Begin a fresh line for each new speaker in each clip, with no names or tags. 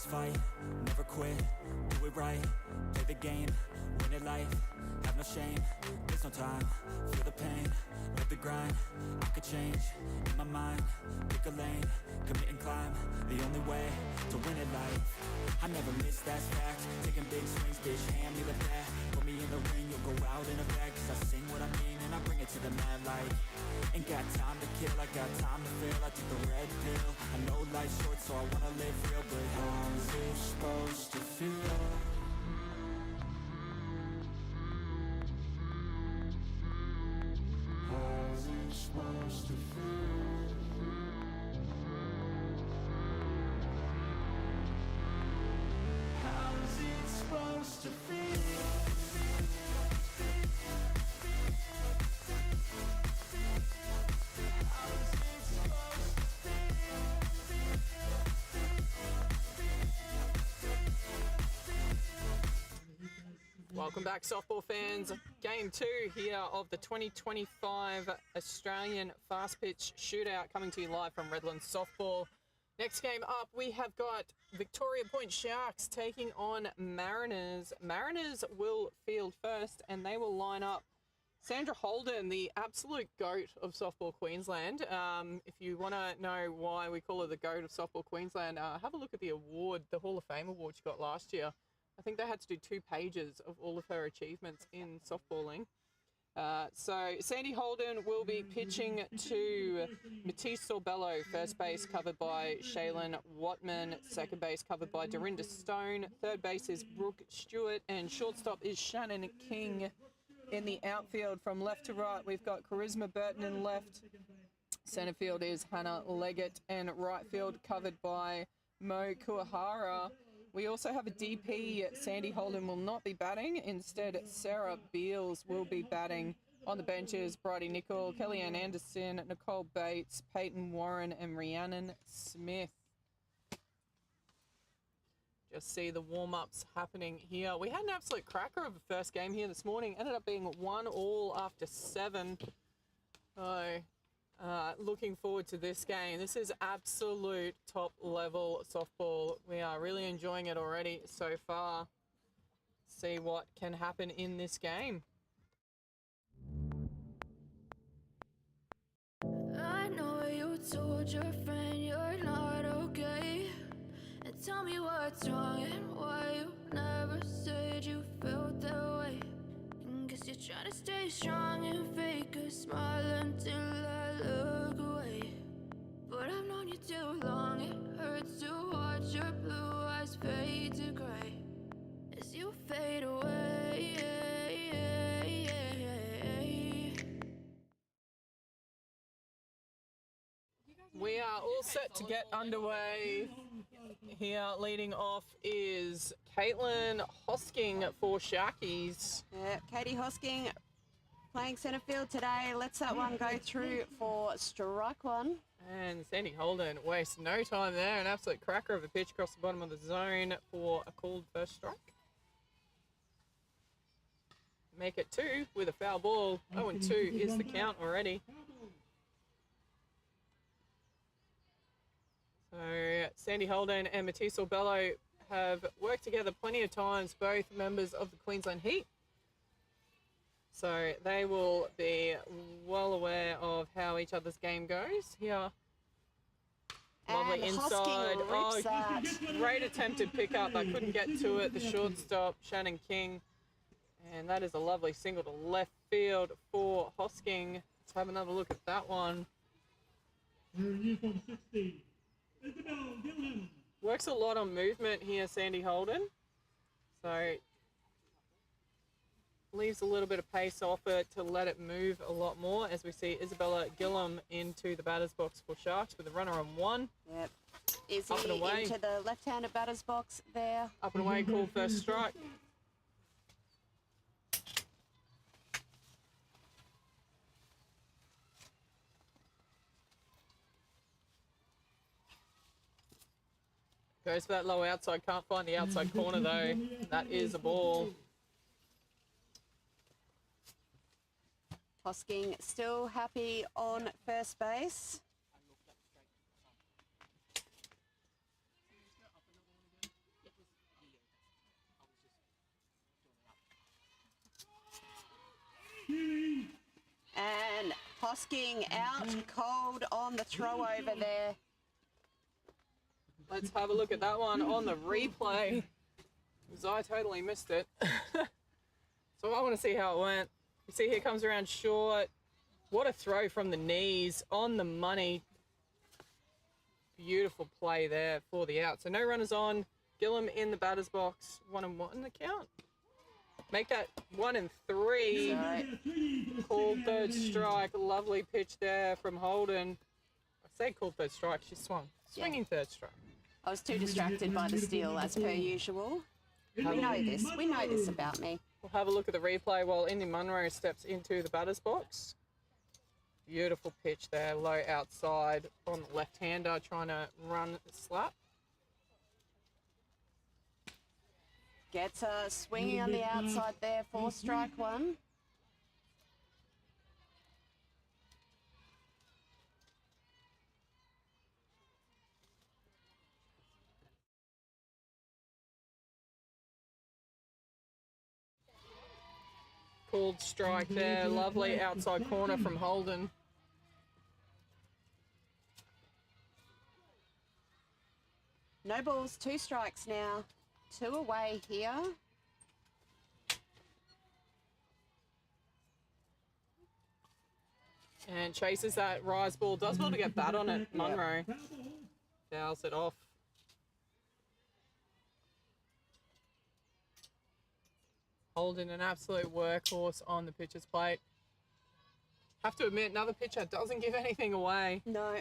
always fight, never quit, do it right, play the game, win it life, have no shame, there's no time, feel the pain, live the grind, I could change, in my mind, pick a lane, commit and climb, the only way to win it life, I never miss, that's fact, taking big swings, bitch, hand me the bat, put me in the ring, you'll go out in a bag, cause I sing what I mean and I bring it to the mad light, ain't got time to kill, I got time to feel, I took the red pill, I know life's short so I wanna live real, but how's it supposed to feel? How's it supposed to feel? How's it supposed to feel?
Welcome back, softball fans. Game 2 here of the 2025 Australian Fastpitch Shootout coming to you live from Redlands Softball. Next game up, we have got Victoria Point Sharks taking on Mariners. Mariners will field first and they will line up Sandra Holden, the absolute GOAT of Softball Queensland. If you want to know why we call her the GOAT of Softball Queensland, have a look at the award, the Hall of Fame award she got last year. I think they had to do 2 pages of all of her achievements in softballing. So Sandy Holden will be pitching to Matisse Sorbello, first base covered by Shaylin Watman, second base covered by Dorinda Stone, third base is Brooke Stewart, and shortstop is Shannon King. In the outfield from left to right, we've got Charisma Burton in left, center field is Hannah Leggett, and right field covered by Mo Kuahara. We also have a DP. Sandy Holden will not be batting. Instead, Sarah Beals will be batting. On the benches, Bridie Nicol, Kellyanne Anderson, Nicole Bates, Peyton Warren, and Rhiannon Smith. Just see the warm-ups happening here. We had an absolute cracker of a first game here this morning. Ended up being 1-1 after 7. So, looking forward to this game. This is absolute top-level softball. We are really enjoying it already so far. See what can happen in this game.
I know you told your friend you're not okay, and tell me what's wrong and why you never said you felt that way. And guess you're trying to stay strong and fake a smile until I look away. But I've known you too long, it hurts to watch your blue eyes fade to gray as you fade away.
We are all set to get underway. Here leading off is Caitlin Hosking for Sharkies.
Yeah, Katie Hosking playing centre field today. Let's that one go through for strike one.
And Sandy Holden wastes no time there. An absolute cracker of a pitch across the bottom of the zone for a called first strike. Make it 2 with a foul ball. 0-2 is the count already. So Sandy Holden and Matisse Sorbello have worked together plenty of times, both members of the Queensland Heat. So they will be well aware of how each other's game goes. Here, lovely
And
inside.
Hosking rips that.
Great attempted pickup. I couldn't get to it. The shortstop, Shannon King. And that is a lovely single to left field for Hosking. Let's have another look at that one. Works a lot on movement here, Sandy Holden. So leaves a little bit of pace off it to let it move a lot more, as we see Isabella Gillum into the batter's box for Sharks with a runner on 1.
Yep. Izzy
Up and away.
into the left-handed batter's box there.
Up and away, called first strike. Goes for that low outside. Can't find the outside corner though. That is a ball.
Hosking still happy on first base. Hosking out cold on the throw over there.
Let's have a look at that one on the replay, because I totally missed it. So I want to see how it went. You see here comes around short. What a throw from the knees on the money. Beautiful play there for the out. So no runners on. Gillum in the batter's box. 1-1 the count. Make that 1-3. Called third strike. Lovely pitch there from Holden. I say called third strike. She swung. Swinging third strike.
I was too distracted by the steal as per usual. We know this. We know this about me.
We'll have a look at the replay while Indy Munro steps into the batter's box. Beautiful pitch there, low outside on the left-hander, trying to run the slap.
Gets a swinging on the outside there for strike one.
Called strike there, lovely outside corner from Holden.
No balls, 2 strikes now. 2 away here.
And chases that rise ball. Does well to get bat on it, Munro. Fouls it off. Holding an absolute workhorse on the pitcher's plate. Have to admit, another pitcher doesn't give anything away.
No.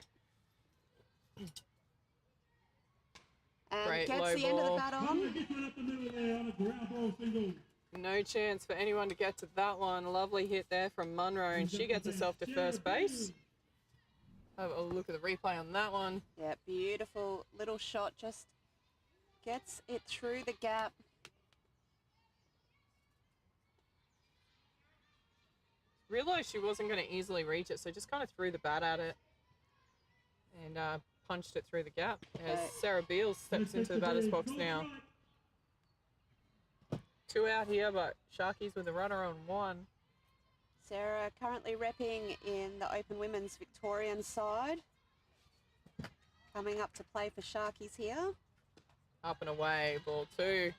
And
Great
gets
low
the end of the
ball.
bat on.
No chance for anyone to get to that one. Lovely hit there from Munro, and she gets herself to first base. Have a look at the replay on that one.
Yeah, beautiful little shot. Just gets it through the gap.
Realised she wasn't going to easily reach it, so just kind of threw the bat at it and punched it through the gap. As Sarah Beals steps into the batter's box now. 2 out here, but Sharkies with a runner on 1.
Sarah currently repping in the Open Women's Victorian side. Coming up to play for Sharkies here.
Up and away, ball 2.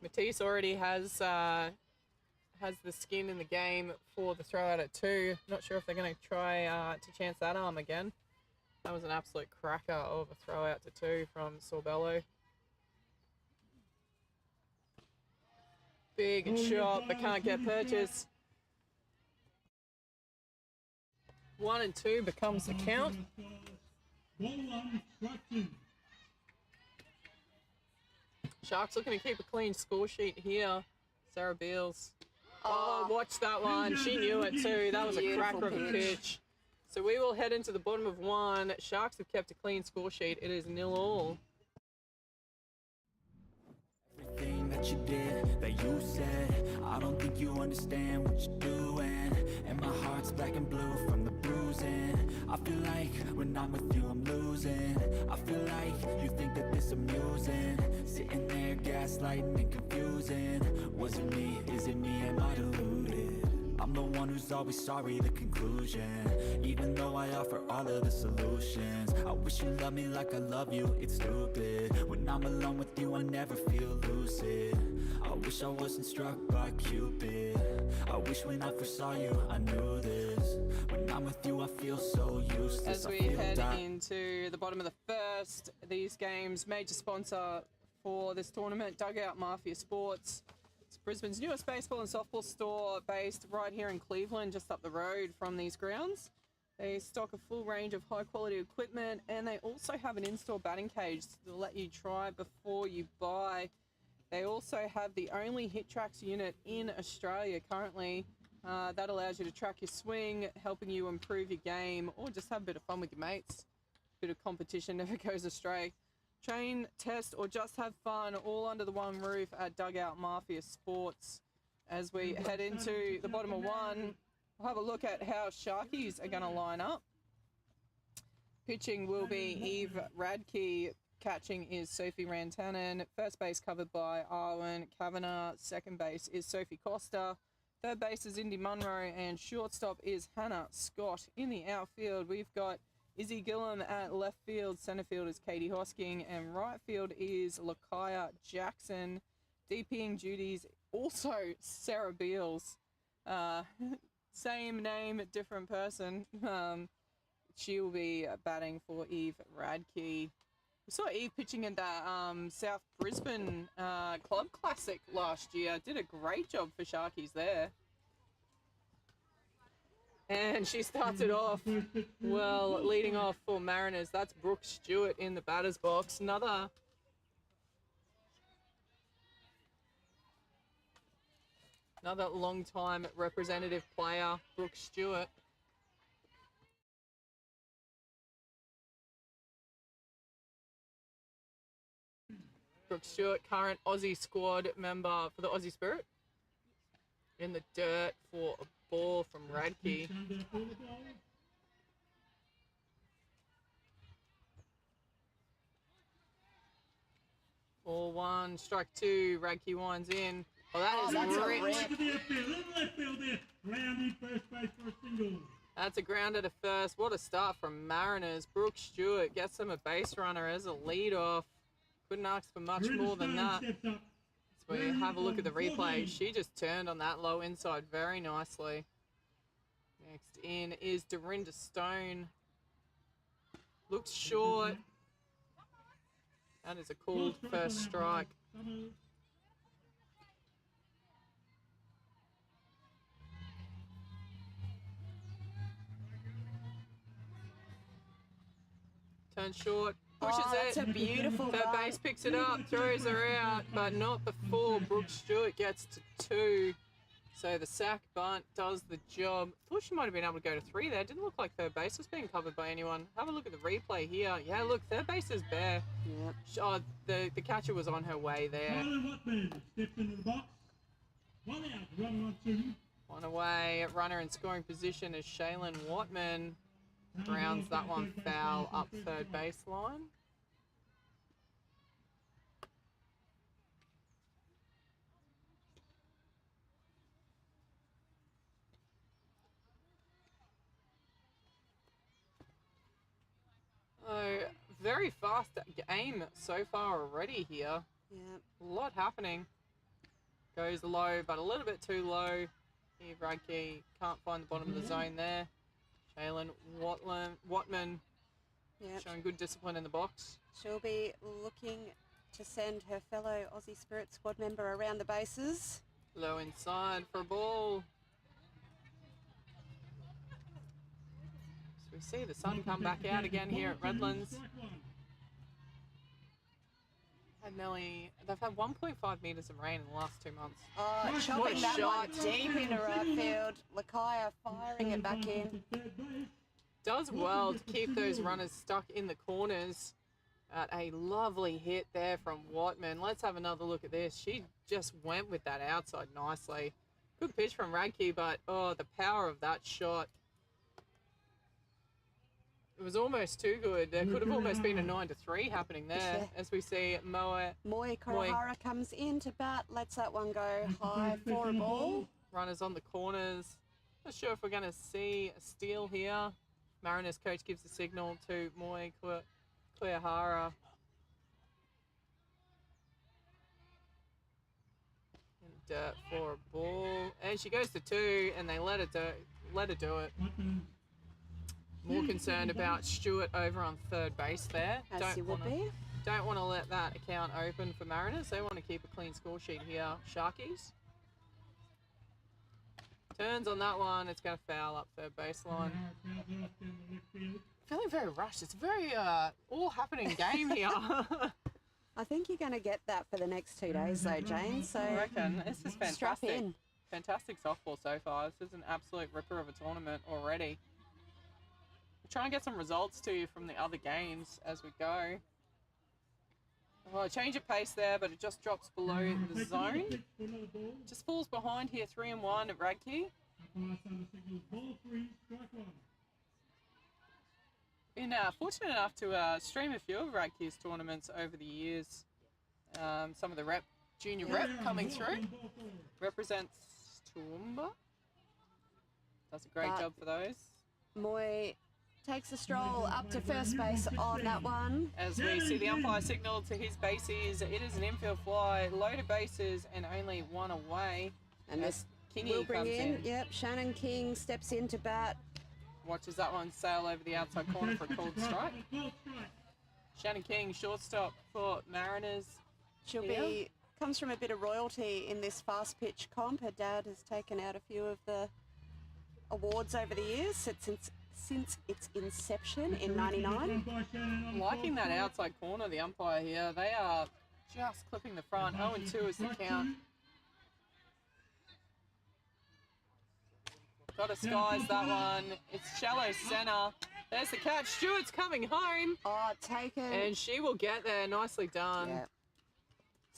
Matisse already has the skin in the game for the throw out at 2. Not sure if they're going to try to chance that arm again. That was an absolute cracker of a throw out to 2 from Sorbello. Big shot, but can't get purchase. 1 and 2 becomes the count. Sharks looking to keep a clean score sheet here. Sarah Beals. Oh, watch that one. She knew it too. That was a cracker of a pitch. So we will head into the bottom of 1. Sharks have kept a clean score sheet. It is 0-all.
Everything that you did, that you said, I don't think you understand what you're doing. And my heart's black and blue from the bruising. I feel like when I'm with you I'm losing. I feel like you think that this amusing. Sitting there gaslighting and confusing. Was it me? Is it me? Am I deluded? I'm the one who's always sorry, the conclusion. Even though I offer all of the solutions, I wish you loved me like I love you, it's stupid. When I'm alone with you I never feel lucid. I wish I wasn't struck by Cupid. I wish when I first saw you I knew this. When I'm with you I feel so useless.
As we head into the bottom of the first, these games, major sponsor for this tournament, Dugout Mafia Sports. It's Brisbane's newest baseball and softball store based right here in Cleveland, just up the road from these grounds. They stock a full range of high quality equipment, and they also have an in-store batting cage to let you try before you buy. They also have the only HitTrax unit in Australia currently. That allows you to track your swing, helping you improve your game, or just have a bit of fun with your mates. A bit of competition never goes astray. Train, test, or just have fun, all under the one roof at Dugout Mafia Sports. As we head into the bottom of 1, we'll have a look at how Sharkies are going to line up. Pitching will be Eve Radke. Catching is Sophie Rantanen. First base covered by Arwen Kavanagh. Second base is Sophie Costa. Third base is Indy Munro, and shortstop is Hannah Scott. In the outfield, we've got Izzy Gillum at left field. Centre field is Katie Hosking, and right field is Lakaya Jackson. DPing duties also Sarah Beals. Same name, different person. She will be batting for Eve Radke. We saw Eve pitching in that South Brisbane Club Classic last year. Did a great job for Sharkies there. And she started off, well, leading off for Mariners. That's Brooke Stewart in the batter's box. Another long-time representative player, Brooke Stewart. Brooke Stewart, current Aussie squad member for the Aussie Spirit. In the dirt for a ball from Radke. 4-1, strike 2, Radke winds in. Oh, that's a rip. That's a grounder to first. What a start from Mariners. Brooke Stewart gets him a base runner as a lead-off. Couldn't ask for much more than that. So we have a look at the replay. She just turned on that low inside very nicely. Next in is Dorinda Stone. Looks short. That is a cool first strike. Turns short, pushes it.
That's a beautiful
Third
run.
base picks it up, throws her out, but not before Brooke Stewart gets to 2. So the sack bunt does the job. Thought she might have been able to go to 3 there. Didn't look like third base was being covered by anyone. Have a look at the replay here. Yeah, look, third base is bare.
Yep.
Oh, the catcher was on her way there. On away, runner in scoring position is Shaylin Watman. Grounds that one foul up third baseline. Oh, very fast game so far already here.
Yep.
A lot happening. Goes low, but a little bit too low. Eve Radke can't find the bottom of the zone there. Shaylin Watman
Yep.
showing good discipline in the box.
She'll be looking to send her fellow Aussie Spirit squad member around the bases.
Low inside for a ball. So we see the sun come back out again here at Redlands. They've had 1.5 metres of rain in the last 2 months.
Oh,
What a
chopping that
shot.
one deep into right field. Lakaya firing it back in.
Does well to keep those runners stuck in the corners. At a lovely hit there from Watman. Let's have another look at this. She just went with that outside nicely. Good pitch from Radke, but oh, the power of that shot. It was almost too good. There could have almost been a 9-3 happening there.
Yeah.
As we see Moe
Moi Kurihara comes in to bat. Lets that one go high for a ball.
runners on the corners. Not sure if we're going to see a steal here. Mariners coach gives the signal to Moe Kurihara. In dirt for a ball. And she goes to 2 and they let her do it. More concerned about Stewart over on third base there.
As you would be.
Don't want to let that account open for Mariners. They want to keep a clean score sheet here. Sharkies. Turns on that one. It's going to foul up third baseline. Feeling very rushed. It's a very all happening game here.
I think you're going to get that for the next 2 days though, Jane. So
I reckon. This is fantastic.
strap in.
Fantastic softball so far. This is an absolute ripper of a tournament already. We'll try and get some results to you from the other games as we go. Oh, change of pace there, but it just drops below the zone. Just falls behind here, 3-1 at Radke. Been fortunate enough to stream a few of Radke's tournaments over the years. Some of the junior rep coming through. Represents Toowoomba. Does a great
But-
job for those.
Moy takes a stroll up to first base on that one.
As we see the umpire signal to his bases, it is an infield fly, loaded bases, and only one away.
And
As
this
Kingy
will bring
comes in.
Yep, Shannon King steps in to bat.
Watches that one sail over the outside corner for a called strike. Shannon King, shortstop for Mariners.
She'll
Yeah.
be comes from a bit of royalty in this fast pitch comp. Her dad has taken out a few of the awards over the years since its inception in '99.
Liking that outside corner, the umpire here. They are just clipping the front. 0-2 is the count. Got to skies that one. It's shallow centre. There's the catch. Stewart's coming home.
Oh, taken.
And she will get there. Nicely done.
Yeah.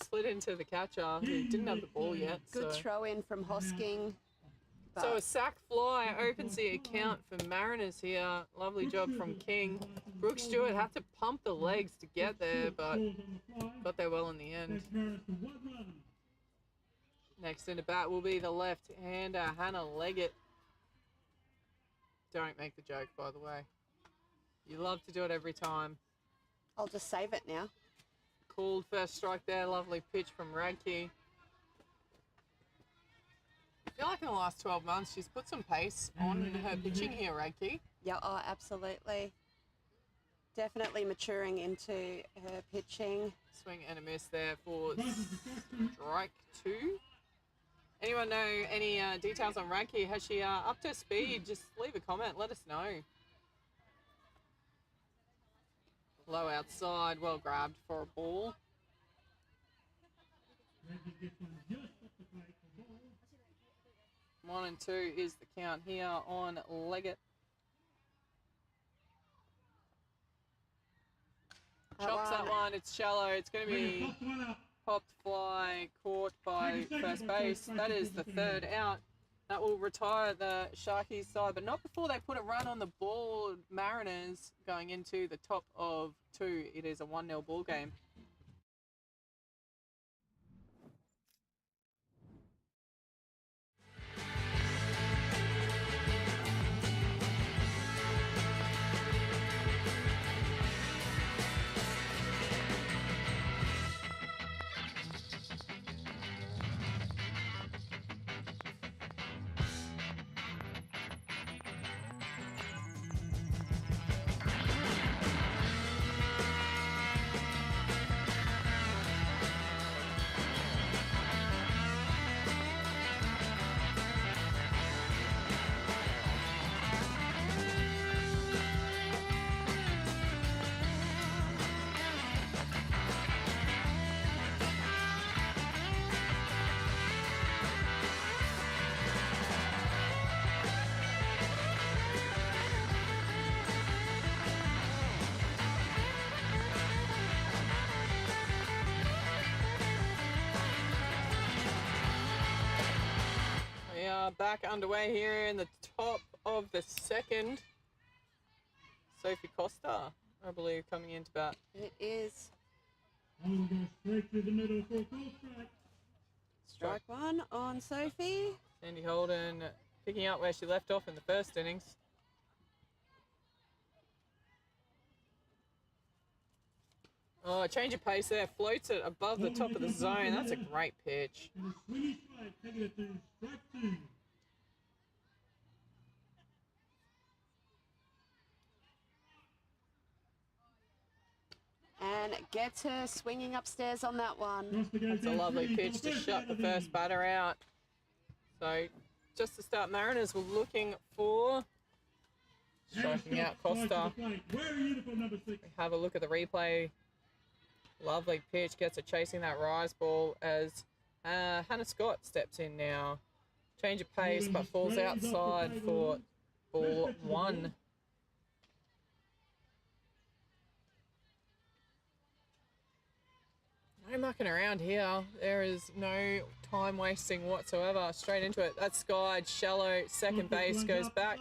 Slid into the catcher who didn't have the ball yet.
Good
so.
throw in from Hosking.
So a sack fly opens the account for Mariners here. Lovely job from King. Brooke Stewart had to pump the legs to get there, but got there well in the end. Next in the bat will be the left-hander, Hannah Leggett. Don't make the joke, by the way. You love to do it every time.
I'll just save it now.
Called first strike there. Lovely pitch from Radke. I feel like in the last 12 months, she's put some pace on her pitching here, Radke.
Yeah, oh, absolutely. Definitely maturing into her pitching.
Swing and a miss there for strike 2. Anyone know any details on Radke? Has she up to speed? Just leave a comment. Let us know. Low outside. Well grabbed for a ball. One and two is the count here on Leggett. Chops that one. It's shallow. It's going to be popped fly, caught by first base. That is the third out. That will retire the Sharkies side, but not before they put a run on the ball. Mariners going into the top of 2. It is a 1-0 ball game. We are back underway here in the top of the second. Sophie Costa, I believe, coming into bat.
It is
Straight to the middle for a call strike.
strike one on Sophie.
Sandy Holden picking up where she left off in the first innings. Oh, change of pace there. Floats it above the top of the zone. That's a great pitch.
And a swinging strike, taking it to strike 2.
And gets her swinging upstairs on that one.
That's a lovely pitch to shut the first batter out. So, just to start, Mariners were looking for striking out Costa. Have a look at the replay. Lovely pitch, gets her chasing that rise ball as Hannah Scott steps in now. Change of pace, but falls outside for ball 1. No mucking around here. There is no time wasting whatsoever. Straight into it. That's skied, shallow. Second base goes back.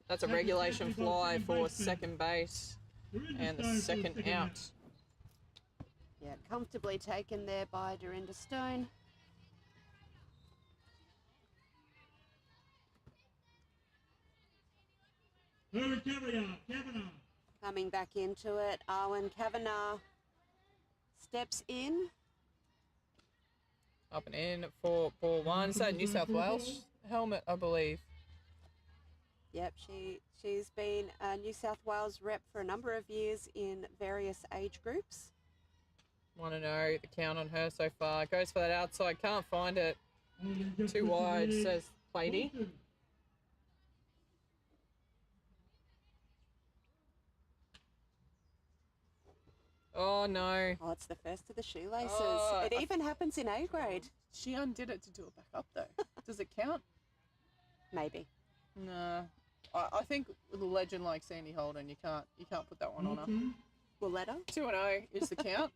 That's a regulation fly for second base. And the second out.
Yeah, comfortably taken there by Dorinda Stone.
Owen Kavanagh.
Coming back into it, Arwen Kavanagh steps in.
Up and in for ball one. Is that New South Wales helmet, I believe?
Yep, she's been a New South Wales rep for a number of years in various age groups.
1-0, the count on her so far. Goes for that outside, can't find it. Too wide, says Platey. Oh no.
Oh, it's the first of the shoelaces.
Oh,
it even happens in A grade.
She undid it to do it back up though. Does it count?
Maybe.
No. I think with a legend like Sandy Holden, you can't put that one on her.
We'll let her.
2-0 is the count.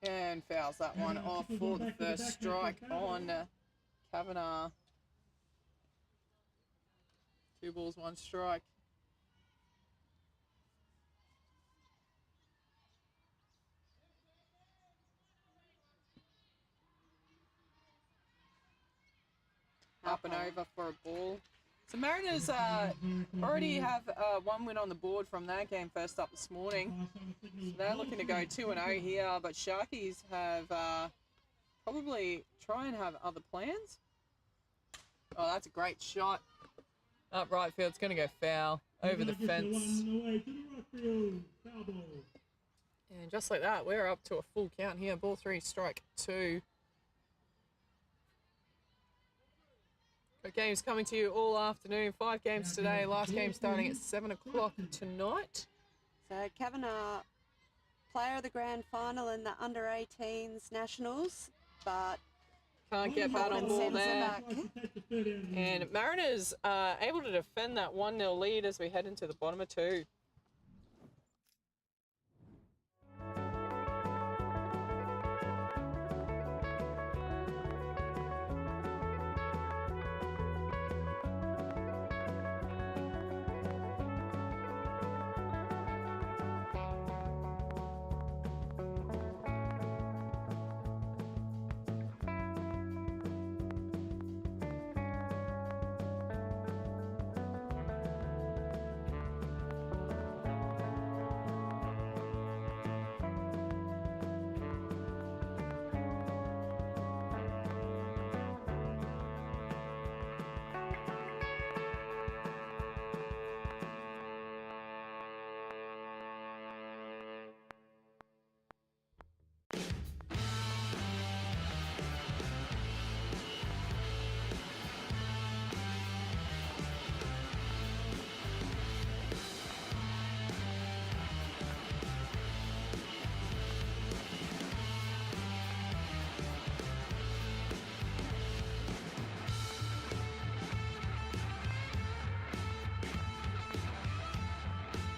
And fouls that one off for the first strike on Kavanagh. 2 balls, 1 strike. Up and over for a ball. So Mariners already have 1 win on the board from that game first up this morning. So they're looking to go 2-0 here, but Sharkies have probably try and have other plans. Oh, that's a great shot. Up right field, it's going to go foul over the fence. And just like that, we're up to a full count here. Ball 3, strike 2. Got games coming to you all afternoon. 5 games today. Last game starting at 7 o'clock tonight.
So Kavanagh, player of the grand final in the under-18s nationals, but
can't get that on
Holden
ball
sends her
there.
back.
And Mariners are able to defend that 1-0 lead as we head into the bottom of 2.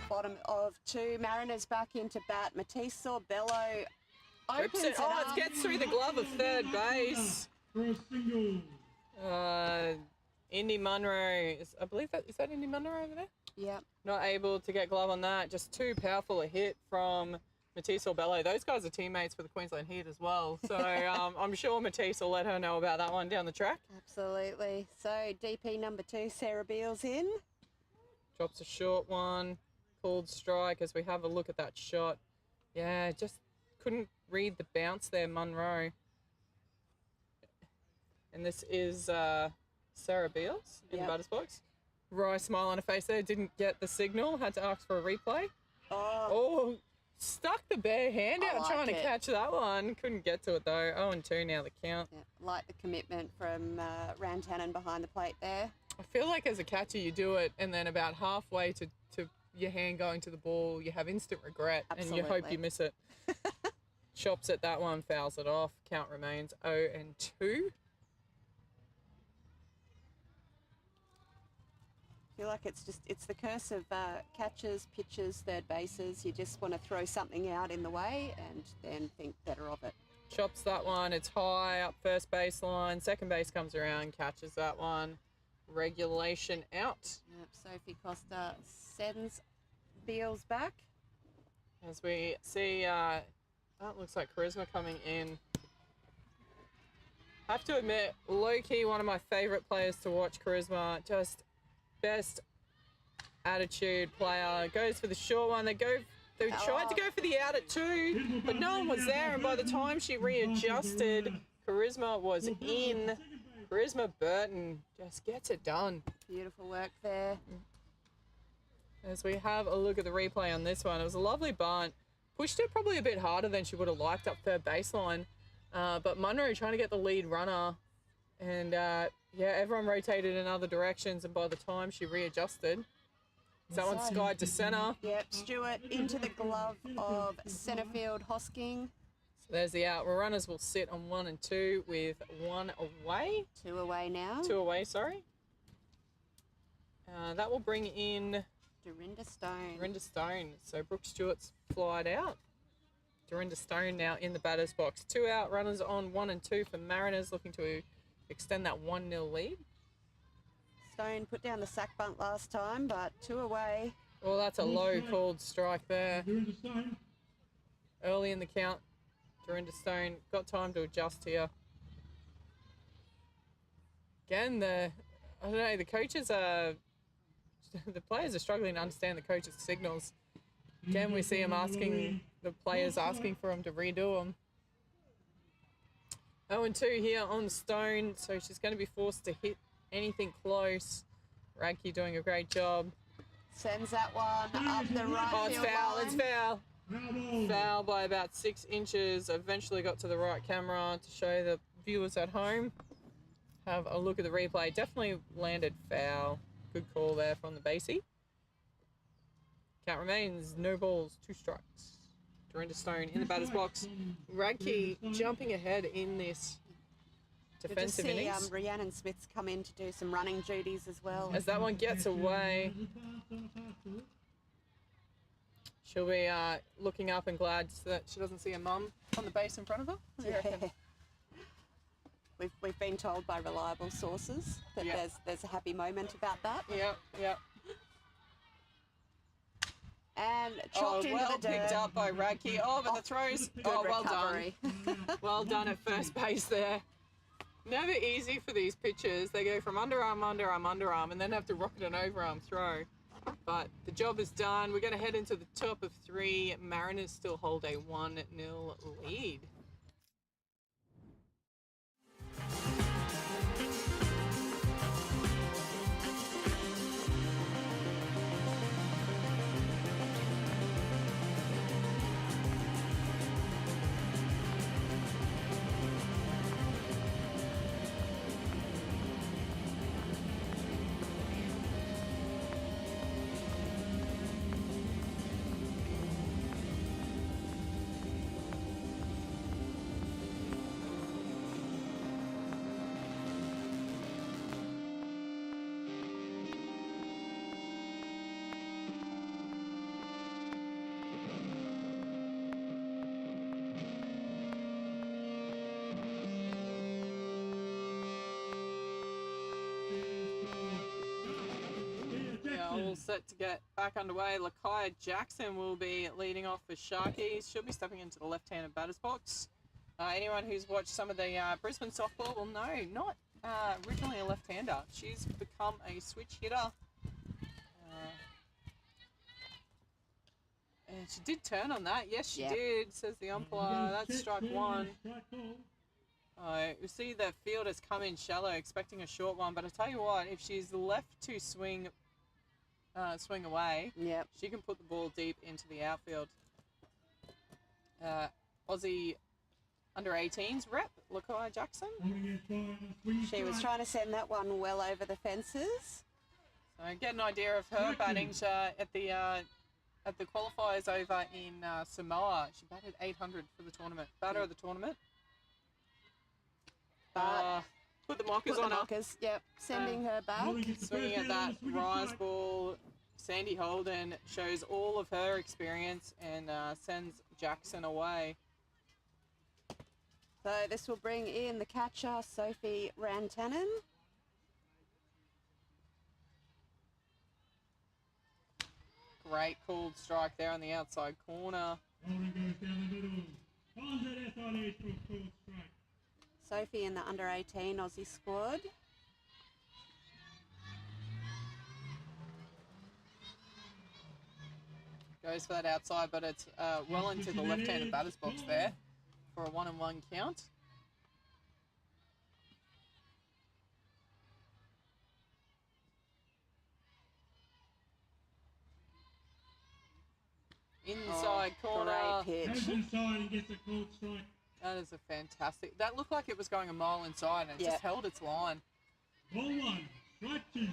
Bottom of 2, Mariners back into bat. Matisse Bello opens
Rips
it
Oh,
up.
it gets through the glove of third base.
For a single.
Indy Munro, I believe is that Indy Munro over there?
Yep.
Not able to get glove on that. Just too powerful a hit from Matisse Bello. Those guys are teammates for the Queensland Heat as well. So I'm sure Matisse will let her know about that one down the track.
Absolutely. So DP number 2, Sarah Beals in.
Drops a short one. Called strike as we have a look at that shot. Yeah, just couldn't read the bounce there, Munro. And this is Sarah Beals in the batter's box. Wry smile on her face there. Didn't get the signal. Had to ask for a replay. Oh, stuck the bare hand out trying to catch that one. Couldn't get to it though. 0-2 now the count.
Yeah, like the commitment from Rantanen behind the plate there.
I feel like as a catcher you do it and then about halfway to your hand going to the ball, you have instant regret and you hope you miss it. Chops at that one, fouls it off. Count remains 0-2.
I feel like it's the curse of catchers, pitchers, third bases. You just want to throw something out in the way and then think better of it.
Chops that one. It's high up first baseline. Second base comes around, catches that one. Regulation out.
Yep, Sophie Costa sends Beals back.
As we see, that looks like Charisma coming in. Have to admit, low-key one of my favourite players to watch, Charisma. Just best attitude player. Goes for the short one. They tried to go for the out at 2, but no one was there. And by the time she readjusted, Charisma was in. Charisma Burton just gets it done.
Beautiful work there.
As we have a look at the replay on this one, it was a lovely bunt. Pushed it probably a bit harder than she would have liked up third baseline. But Munro trying to get the lead runner. And yeah, everyone rotated in other directions. And by the time she readjusted, that one skied to centre.
Yep, Stewart into the glove of centrefield Hosking.
So there's the out. Runners will sit on 1 and 2 with 1 away.
2 away now.
2 away, sorry. That will bring in
Dorinda Stone.
Dorinda Stone. So Brooke Stewart's flied out. Dorinda Stone now in the batter's box. 2 out, runners on 1 and 2 for Mariners, looking to extend that 1-0 lead.
Stone put down the sack bunt last time, but 2 away.
Well, that's a low called strike there. Early in the count, Dorinda Stone got time to adjust here. Again, I don't know, the coaches are, the players are struggling to understand the coaches' signals. Again, we see him asking, the players asking for him to redo them. 0 and 2 here on Stone, so she's going to be forced to hit anything close. Radke doing a great job.
Sends that one up the right
Oh, it's
field
foul,
line.
it's foul. Foul by about 6 inches. Eventually got to the right camera to show the viewers at home. Have a look at the replay. Definitely landed foul. Good call there from the basey. Count remains, no balls, 2 strikes. Dorinda Stone in the batter's box. Radke jumping ahead in this defensive
Good to see
innings.
Rhiannon Smith's come in to do some running duties as well.
As that one gets away, she'll be looking up and glad that she doesn't see her mum on the base in front of her. What do you reckon?
We've been told by reliable sources that
Yep.
there's a happy moment about that.
Yep, yep.
And
Oh,
chopped into
well
the dirt.
picked up by Radke. Oh, but the throws.
Good
Oh, well
recovery.
done. Well done at first base there. Never easy for these pitchers. They go from underarm, underarm, underarm, and then have to rocket an overarm throw. But the job is done. We're going to head into the top of 3. Mariners still hold a 1-0 lead. All set to get back underway. Lakaya Jackson will be leading off for Sharkies. She'll be stepping into the left-handed batter's box. Anyone who's watched some of the Brisbane softball will know, not originally a left-hander. She's become a switch hitter. And she did turn on that. Yes, she did, says the umpire. That's strike 1. You see the field has come in shallow, expecting a short one. But I tell you what, if she's left to swing away,
Yep.
she can put the ball deep into the outfield. Aussie under-18s rep, Lakaya Jackson.
She was trying to send that one well over the fences.
So get an idea of her batting at the qualifiers over in Samoa. She batted 800 for the tournament. Batter of the tournament. Put the mockers on her.
Mockers, yep. Sending her back.
Swinging at that rise ball. Sandy Holden shows all of her experience and sends Jackson away.
So this will bring in the catcher, Sophie Rantanen.
Great called strike there on the outside corner.
Sophie in the under-18 Aussie squad.
Goes for that outside, but it's well into the left-handed batter's box there for a 1-1 count. Inside corner.
Great pitch.
Goes inside and gets a called strike.
That is a fantastic. That looked like it was going a mile inside, and it just held its line.
Ball 1, strike 2.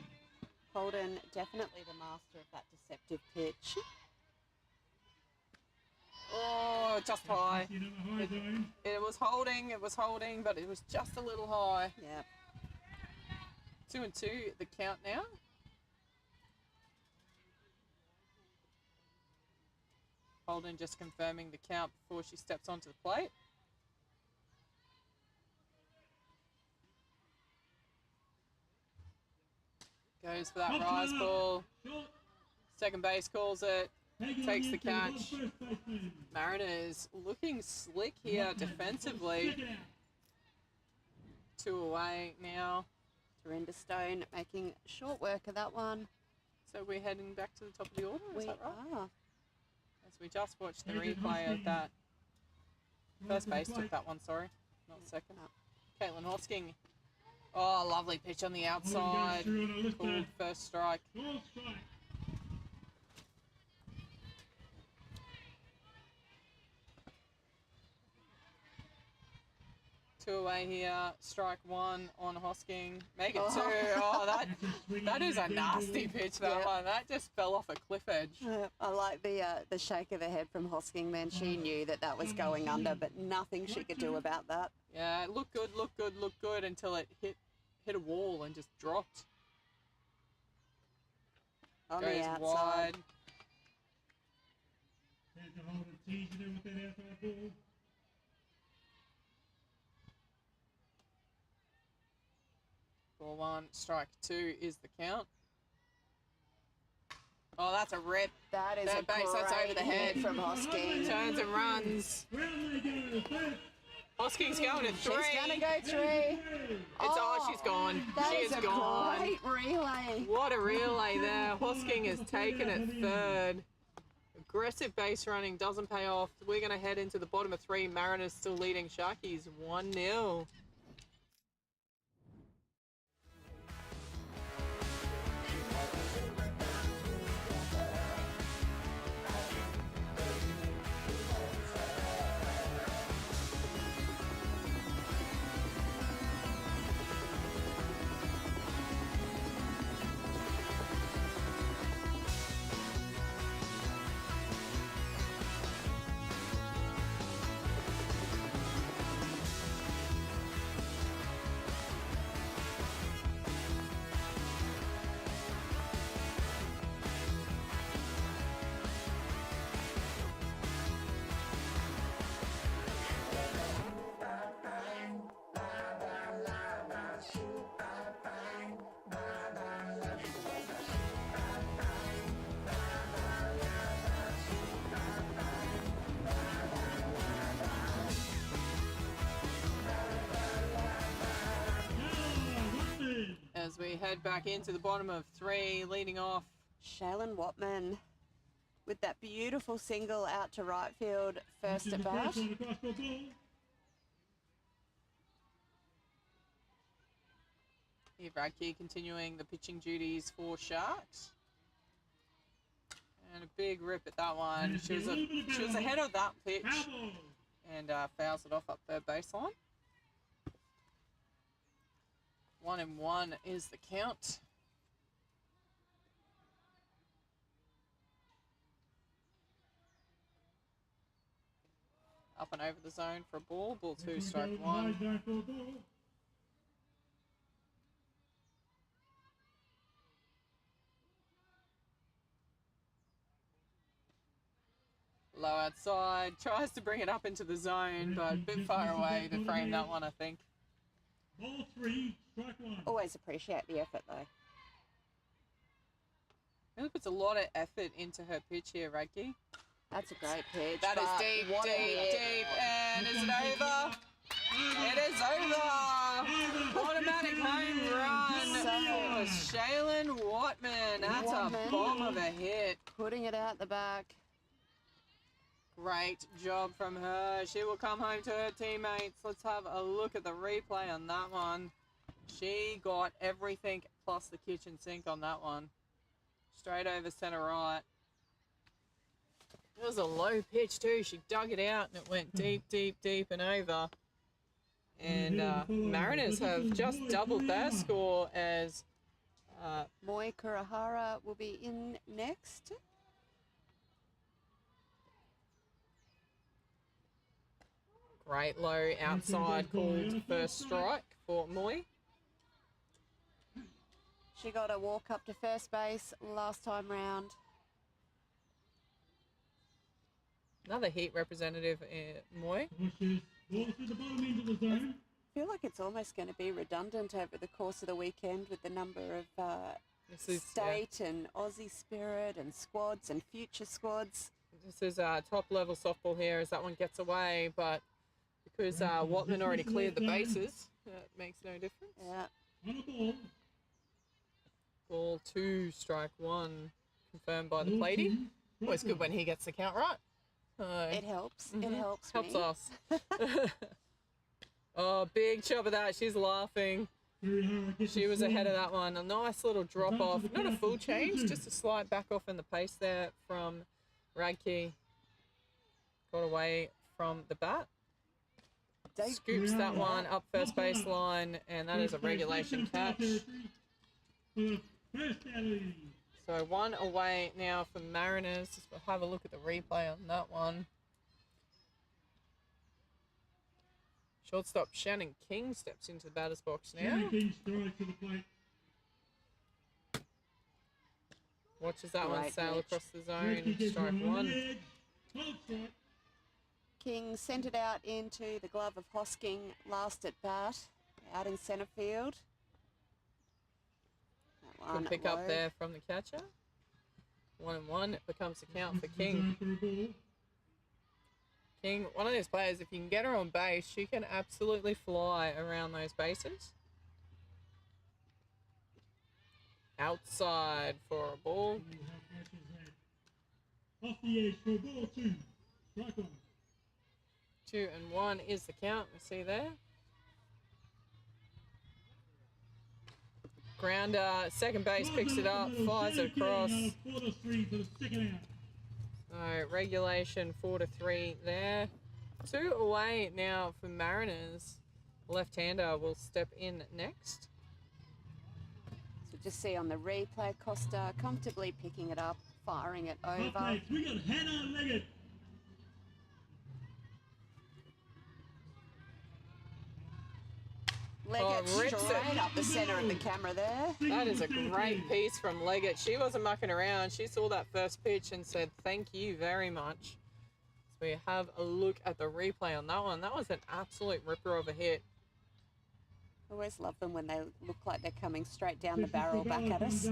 Holden, definitely the master of that deceptive pitch.
Oh, just high.
In the high zone.
It was holding, but it was just a little high.
Yep.
2-2, the count now. Holden just confirming the count before she steps onto the plate. Goes for that rise ball.
Short.
Second base calls it.
Taken
Takes
on
the
the inside,
catch.
first baseman.
Mariners looking slick here defensively.
Second out.
2 away now.
Dorinda Stone making short work of that one.
So we're heading back to the top of the order, is
We
that right?
are.
As we just watched the
Taken
replay of
Hosking.
that.
Right
First
to the
base took
plate.
that one, sorry. Not second.
No.
Caitlin Hosking. Oh, lovely pitch on the
Holden goes
outside.
through on a lifter.
Called first strike.
Called strike.
Two away here. Strike 1 on Hosking. Make it
Oh.
2. Oh,
That's a swing
that is a
and a
nasty
down ball.
pitch, that
Yeah.
one. That just fell off a cliff edge.
I like the shake of her head from Hosking then. She knew that was going under, but nothing she could do about that.
Yeah, it looked good until it hit a wall and just dropped.
On
Goes
the outside.
wide.
There's the Holden teasing him with that outside ball.
Ball 1, strike 2 is the count. Oh, that's a rip.
That is
Third
a
base, that's over the
great
head.
hit from Hosking.
Turns and runs.
Round they go. First.
Hosking's going to 3.
She's going to go 3.
She's gone.
That
She
is
is
a
gone.
great relay.
What a relay there. Hosking has taken it third. Aggressive base running doesn't pay off. We're going to head into the bottom of 3. Mariners still leading Sharkies 1-0. As we head back into the bottom of 3, leading off.
Shaylin Watman with that beautiful single out to right field, first at bat.
First one across the ball.
Eve Radke continuing the pitching duties for Sharks. And a big rip at that one. She was ahead of that pitch
Foul ball.
and fouls it off up third baseline. 1-1 is the count. Up and over the zone for a ball. Ball 2, strike 1.
High zone for a ball.
Low outside. Tries to bring it up into the zone, but a bit far away to frame that one, I think.
Ball 3, strike 1.
Always appreciate the effort though.
Really puts a lot of effort into her pitch here, Radke.
That's a great pitch.
That is
but
deep,
what a
deep,
hit.
deep, and is it over? It is over! Automatic home run for Shaylin Watman. That's a
Watman.
bomb of a hit.
Putting it out the back.
Great job from her. She will come home to her teammates. Let's have a look at the replay on that one. She got everything plus the kitchen sink on that one. Straight over centre right. It was a low pitch too. She dug it out and it went deep, deep, deep and over. And Mariners have just doubled their score as
Moi Kurahara will be in next.
great low outside called first strike for Moi.
She got a walk up to first base last time round.
Another heat representative, Moi.
Bushes. Ball to the bottom into the zone.
I feel like it's almost going to be redundant over the course of the weekend with the number of state and Aussie Spirit and squads and future squads.
This is top level softball here as that one gets away, but because Watman already cleared the bases, it makes no difference.
Yeah.
On a ball.
Ball 2, strike 1, confirmed by the platey. Always good when he gets the count right.
It helps. It helps
Helps
me.
us. Oh, big chop of that. She's laughing. She was ahead of that one. A nice little drop off. Not a full change, just a slight back off in the pace there from Radke. Got away from the bat. Scoops that one up first baseline, and that is a regulation catch. So one away now for Mariners. We'll have a look at the replay on that one. Shortstop Shannon King steps into the batter's box now. Watches that one sail across the zone. Strike 1.
King sent it out into the glove of Hosking last at bat, out in centre field.
Good pick up there from the catcher. 1-1. It becomes the count for King. King, one of those players, if you can get her on base, she can absolutely fly around those bases. Outside for a ball.
Off the edge for ball 2. Strike 1.
2-1 is the count. We see there. Grounder, second base picks it up, flies it across.
4-3 for the second out.
So regulation 4-3 there. 2 away now for Mariners. Left-hander will step in next.
So just see on the replay, Costa comfortably picking it up, firing it over.
Half we got Hannah Leggett.
Leggett
rips
straight
it
up the centre of the camera there.
That is a great piece from Leggett. She wasn't mucking around. She saw that first pitch and said, thank you very much. So we have a look at the replay on that one. That was an absolute ripper of a hit.
Always love them when they look like they're coming straight down the barrel back at us.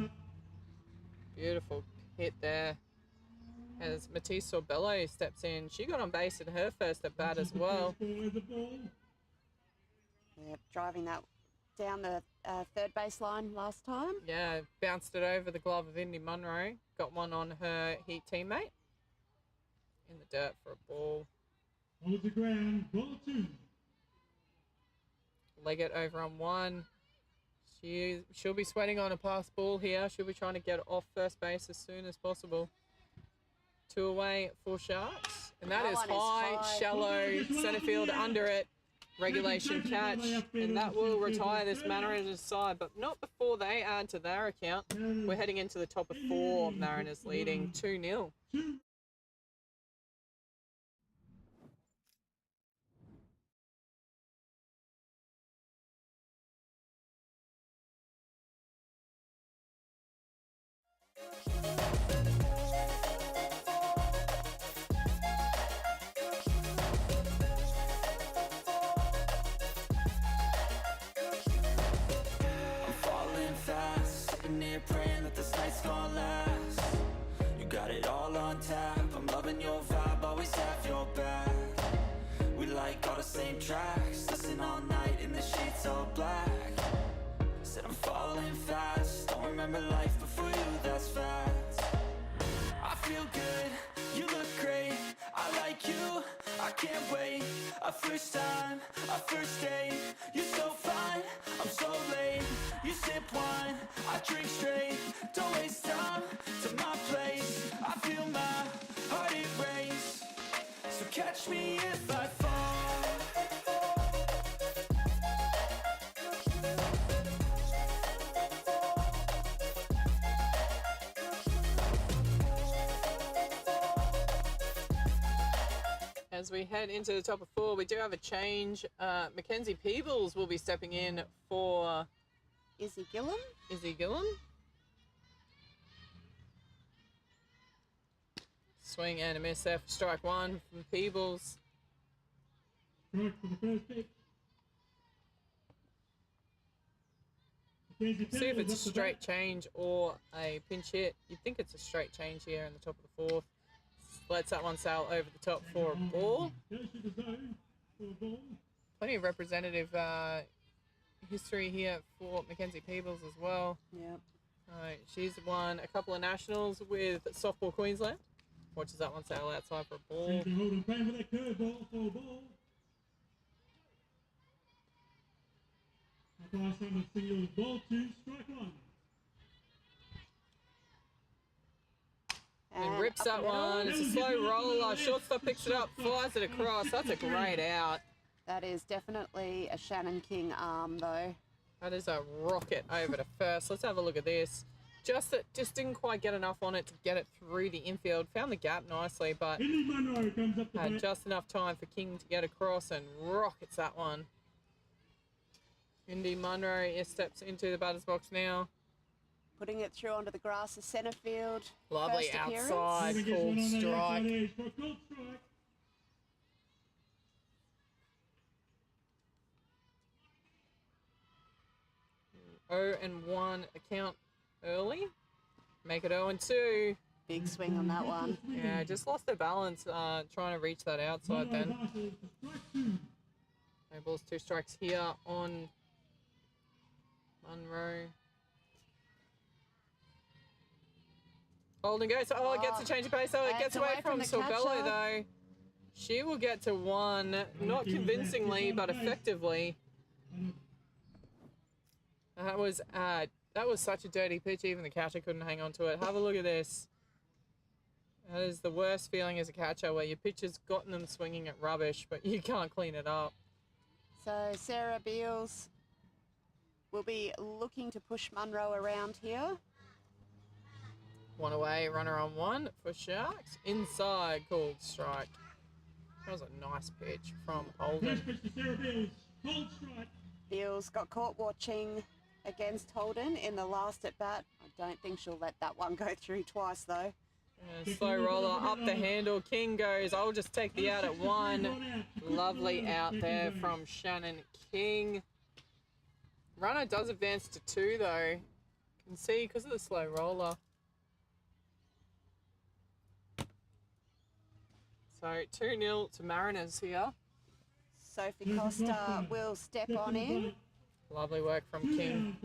Beautiful hit there. As Matisse Sorbello steps in. She got on base at her first at bat as well.
Yep, driving that down the third baseline last time.
Yeah, bounced it over the glove of Indy Munro. Got one on her Heat teammate. In the dirt for a ball.
Hold the ground, ball 2.
Leggett over on 1. She'll be sweating on a pass ball here. She'll be trying to get off first base as soon as possible. 2 away for Sharks. And that is high, shallow, centre field under it. Regulation catch, and that will retire this Mariners side, but not before they add to their account. We're heading into the top of 4, Mariners leading 2-0.
Praying that this night's gonna last. You got it all on tap. I'm loving your vibe, always have your back. We like all the same tracks. Listen all night in the sheets all black. Said I'm falling fast. Don't remember life before you, that's facts. I feel good, you look great. I like you, can't wait. Our first time, our first date. You're so fine, I'm so late. You sip wine, I drink straight. Don't waste time to my place. I feel my heart erase. So catch me if I fall.
As we head into the top of 4, we do have a change. Mackenzie Peebles will be stepping in for
Izzy Gillum.
Izzy Gillum. Swing and a miss there for strike 1 from Peebles.
Strike for the first pitch.
See if it's a straight change or a pinch hit. You'd think it's a straight change here in the top of the 4th. Lets that one sail over the top for a ball. Plenty of representative history here for Mackenzie Peebles as well.
Yep.
She's won a couple of nationals with Softball Queensland. Watches that one sail outside for a ball.
Playing with that curveball for a ball. Umpire Simon signals ball 2, strike 1.
And rips that one. It's a slow roller. Shortstop picks it up, flies it across. That's a great out.
That is definitely a Shannon King arm, though.
That is a rocket over to first. Let's have a look at this. Just didn't quite get enough on it to get it through the infield. Found the gap nicely, but
Indy Munro comes up the
had
bat.
just enough time for King to get across and rockets that one. Indy Munro steps into the batter's box now.
Putting it through onto the grass of centre field.
Lovely
First appearance.
outside,
Gets one
called
on the outside
strike.
edge for a called strike.
and 1 account early. Make it 0-2.
Big swing on that one.
Yeah, just lost their balance trying to reach that outside then. No balls, 2 strikes here on Munro. Holden goes. Oh, it gets a change of pace. Oh, it
And
gets
it's
away
away
from
from the
Sorbello
catcher.
though. She will get to 1, not convincingly, but effectively. That was such a dirty pitch. Even the catcher couldn't hang on to it. Have a look at this. That is the worst feeling as a catcher, where your pitcher's gotten them swinging at rubbish, but you can't clean it up.
So Sarah Beals will be looking to push Munro around here.
1 away, runner on 1 for Sharks. Inside, called strike. That was a nice pitch from Holden.
First pitch to Sarah Beals, called strike.
Beals got caught watching against Holden in the last at bat. I don't think she'll let that one go through twice though.
Yeah, slow roller up the handle. King goes, I'll just take the out at 1. Lovely out there from Shannon King. Runner does advance to 2 though. Can see because of the slow roller. So 2-0 to Mariners here.
Sophie Costa will step on in.
Lovely work from King.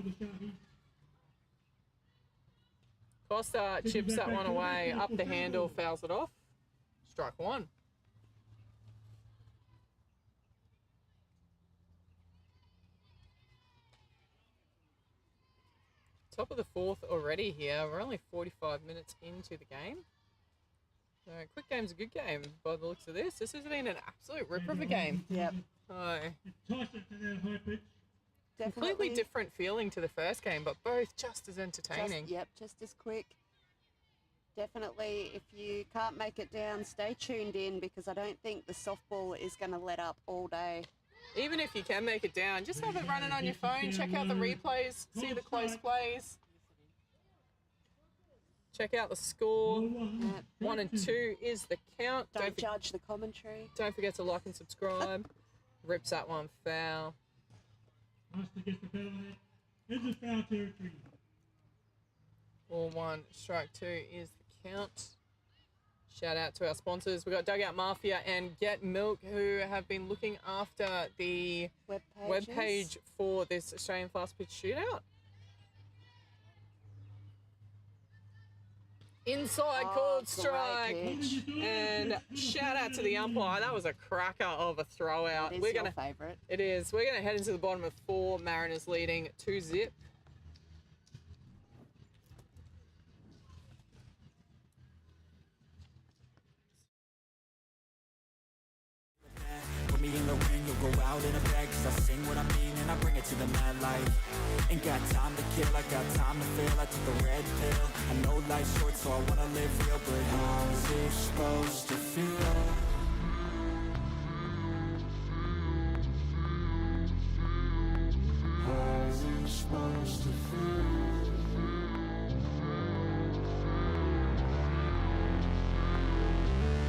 Costa chips that one away, up the handle, fouls it off. Strike 1. Top of the 4th already here. We're only 45 minutes into the game. So quick game's a good game by the looks of this. This has been an absolute ripper of a game.
Yep.
So, completely
Definitely
different feeling to the first game, but both just as entertaining.
just as quick. Definitely, if you can't make it down, stay tuned in because I don't think the softball is going to let up all day.
Even if you can make it down, just have it running on your phone. Check out the replays, see the close plays. Check out the score. 1 and 2 is the count.
Don't judge the commentary.
Don't forget to like and subscribe. Rips that one foul.
Master gets the foul on it. Into foul territory.
Ball 1, strike 2 is the count. Shout out to our sponsors. We've got Dugout Mafia and Get Milk, who have been looking after the webpage for this Australian Fastpitch Shootout. Inside
Oh,
called
great
strike.
pitch.
And shout out to the umpire. That was a cracker of a throw out.
It is your favourite.
It is. We're gonna head into the bottom of 4. Mariners leading 2-zip.
Put me in the ring, you'll go out in a bag. Cause I sing what I mean and I bring it to the mad light. Ain't got time to kill, I got time to feel. I took the red pill, I know life's short so I wanna live real. But how's it supposed to feel? How's it supposed to feel?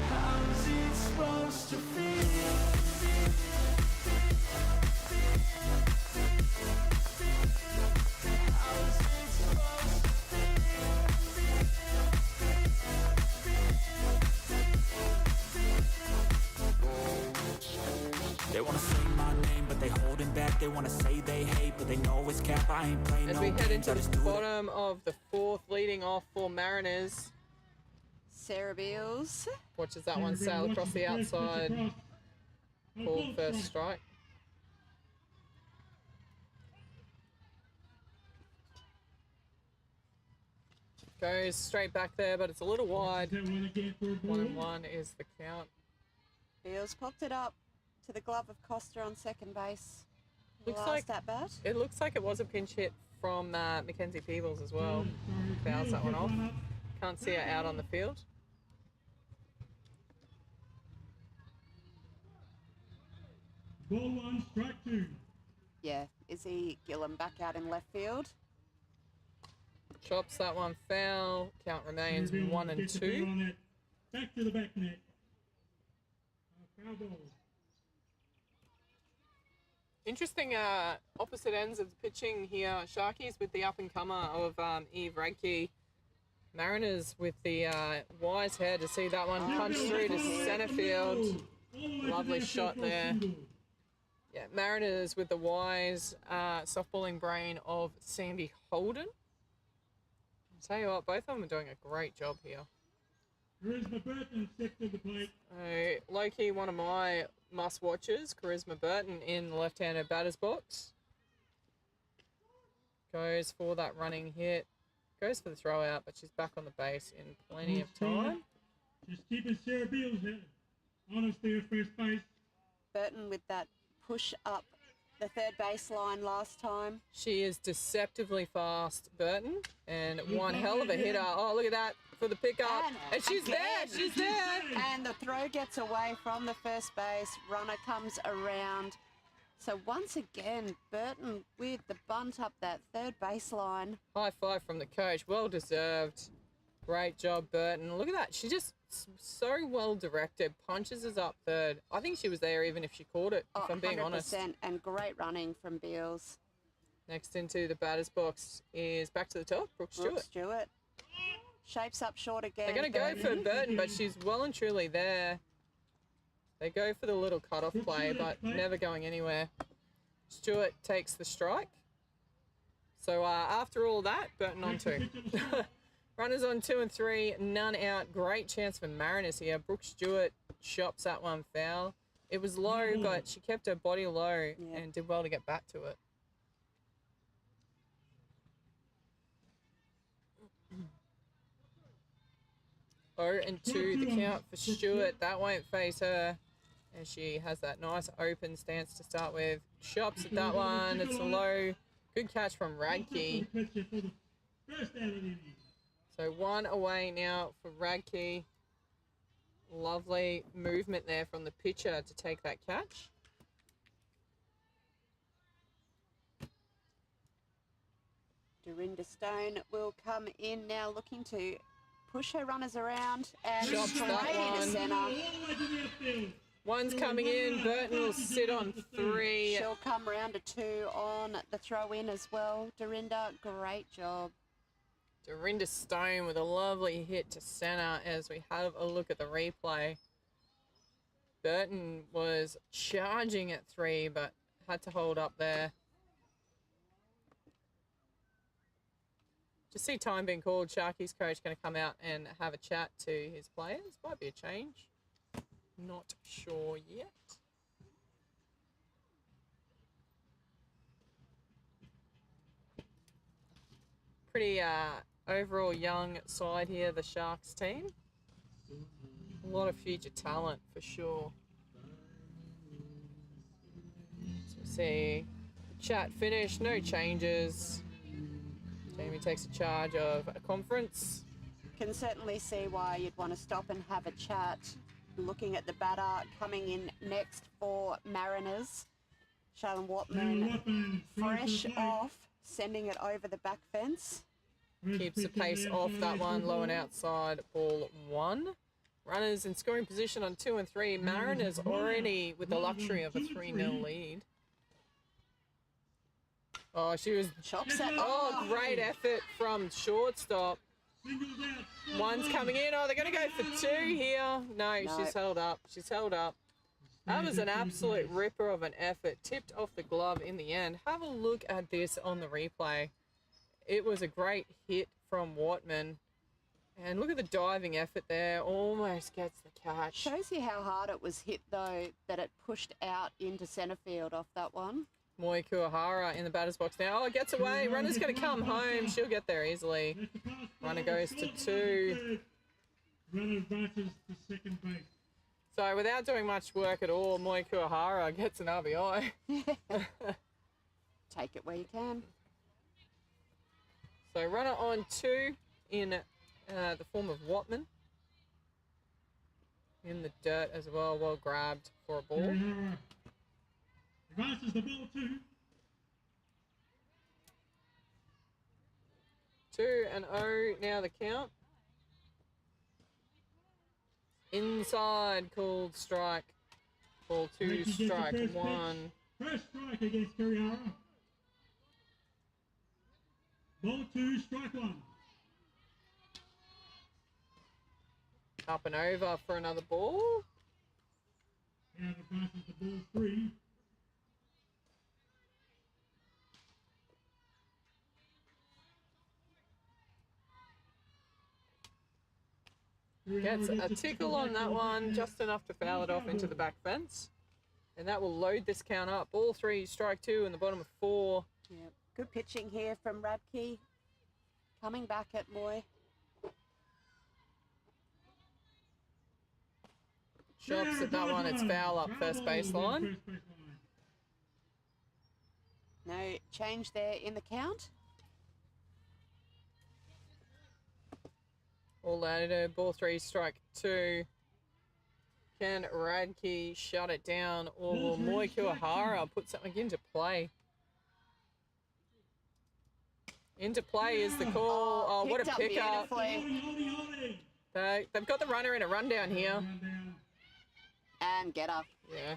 How's it supposed to feel? They wanna say my name, but they holding back. They wanna say they hate, but they know it's cap. I ain't playing
As
no
we head
games,
into
I just
the
do it.
bottom of the 4th, leading off for Mariners.
Sarah Beals.
Watches that one sail across the outside. Called first strike. Goes straight back there, but it's a little wide. 1-1 is the count.
Beals popped it up to the glove of Costa on second base.
Looks
Last
like
at bat.
It looks like it was a pinch hit from Mackenzie Peebles as well. Fouls that one off. Can't see her out on the field.
Ball 1, strike 2.
Yeah, Izzy Gillam back out in left field.
Chops that one foul. Count remains 1 and 2.
Back to the back net. Foul ball.
Interesting opposite ends of the pitching here. Sharkies with the up-and-comer of Eve Radke. Mariners with the wise head to see that one punch through to centre field. Lovely shot there. Yeah, Mariners with the wise softballing brain of Sandy Holden. I'll tell you what, both of them are doing a great job here.
Charisma Burton set to the plate.
Low-key, one of my must-watches, Charisma Burton in the left-handed batter's box. Goes for that running hit. Goes for the throw-out, but she's back on the base in plenty of time.
Just keeping Sarah Beals honestly at first base.
Burton with that push up the third baseline last time.
She is deceptively fast, Burton, and one hell of a hitter. Oh, look at that for the pickup. And she's
again,
there, she's there.
And the throw gets away from the first base. Runner comes around. So once again, Burton with the bunt up that third baseline.
High five from the coach, well deserved. Great job, Burton. Look at that, she just so well directed, punches us up third. I think she was there even if she caught it, if I'm being
100%,
honest.
and great running from Beals.
Next into the batter's box is back to the top, Brooke Stewart.
Shapes up short again.
They're going to go for Burton, but she's well and truly there. They go for the little cut-off play, but never going anywhere. Stewart takes the strike. So after all that, Burton on 2. Runners on 2 and 3, none out. Great chance for Mariners here. Brooke Stewart chops that one foul. It was low, but she kept her body low and did well to get back to it. Oh, and 2 the count for Stewart. That won't phase her. And she has that nice open stance to start with. Chops at that one. It's a low. Good catch from Radke. So 1 away now for Radke. Lovely movement there from the pitcher to take that catch.
Dorinda Stone will come in now looking to push her runners around and
Chops
straight
that
into
one.
centre.
One's coming in. Burton will sit on 3.
She'll come round to 2 on the throw in as well. Dorinda, great job.
Dorinda Stone with a lovely hit to centre as we have a look at the replay. Burton was charging at 3, but had to hold up there. Just see time being called. Sharky's coach going to come out and have a chat to his players. Might be a change. Not sure yet. Pretty overall young side here, the Sharks team. A lot of future talent for sure. So we see chat finish, no changes. Jamie takes a charge of a conference.
Can certainly see why you'd want to stop and have a chat. Looking at the batter coming in next for Mariners. Shaylin Watman fresh off, sending it over the back fence.
Keeps the pace off that one, low and outside, ball 1. Runners in scoring position on 2 and 3. Mariners already with the luxury of a 3-0 lead. Oh, she was...
Chops it.
Oh, great effort from shortstop. One's coming in. Oh, they're going to go for 2 here. No, she's held up. She's held up. That was an absolute ripper of an effort. Tipped off the glove in the end. Have a look at this on the replay. It was a great hit from Watman. And look at the diving effort there. Almost gets the catch.
Shows you how hard it was hit, though, that it pushed out into centre field off that one.
Moi Kuahara in the batter's box now. Oh, it gets away. Runner's going to come home. She'll get there easily. Runner goes to 2.
Runner advances to second base.
So without doing much work at all, Moi Kuahara gets an RBI.
Take it where you can.
So runner on 2 in the form of Watman. In the dirt as well. Well grabbed for a ball.
Advances the ball 2.
2-0 now the count. Inside called strike. Ball 2, strike 1.
First strike against Kurihara. Ball 2, strike 1.
Up and over for another ball.
And advances the ball 3.
Gets a tickle on that one, just enough to foul it off into the back fence. And that will load this count up. Ball 3, strike 2 in the bottom of 4.
Yeah. Good pitching here from Radke. Coming back at Moy.
Shots at that one, it's foul up first baseline.
No change there in the count.
All loaded, ball 3, strike 2. Can Radke shut it down, or will Moi Kuahara put something into play? Into play is the call. Oh, what a pickup. They've got the runner in a rundown here.
And get up.
Yeah.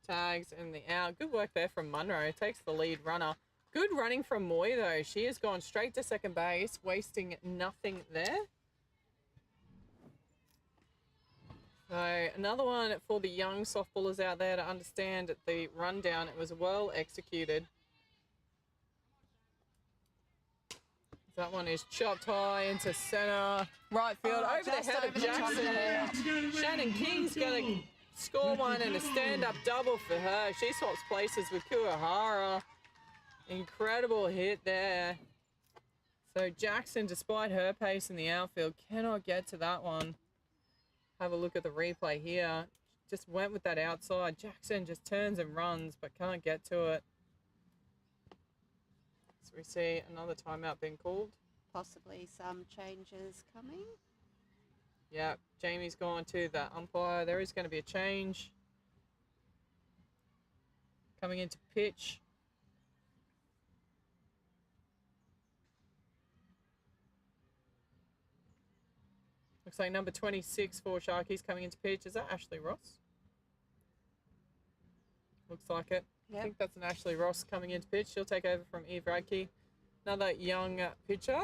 Tags in the out. Good work there from Munro. Takes the lead runner. Good running from Moy, though. She has gone straight to second base, wasting nothing there. So another one for the young softballers out there to understand the rundown. It was well executed. That one is chopped high into center. Right field, over the head of Jackson. Shannon King's going to score one and a stand-up double for her. She swaps places with Kuahara. Incredible hit there. So Jackson, despite her pace in the outfield, cannot get to that one. Have a look at the replay here. Just went with that outside. Jackson just turns and runs, but can't get to it. So we see another timeout being called.
Possibly some changes coming.
Yeah, Jamie's gone to the umpire. There is going to be a change. Coming into pitch. Looks like number 26 for Sharkies coming into pitch. Is that Ashley Ross? Looks like it.
Yep.
I think that's an Ashley Ross coming into pitch. She'll take over from Eve Radke. Another young pitcher.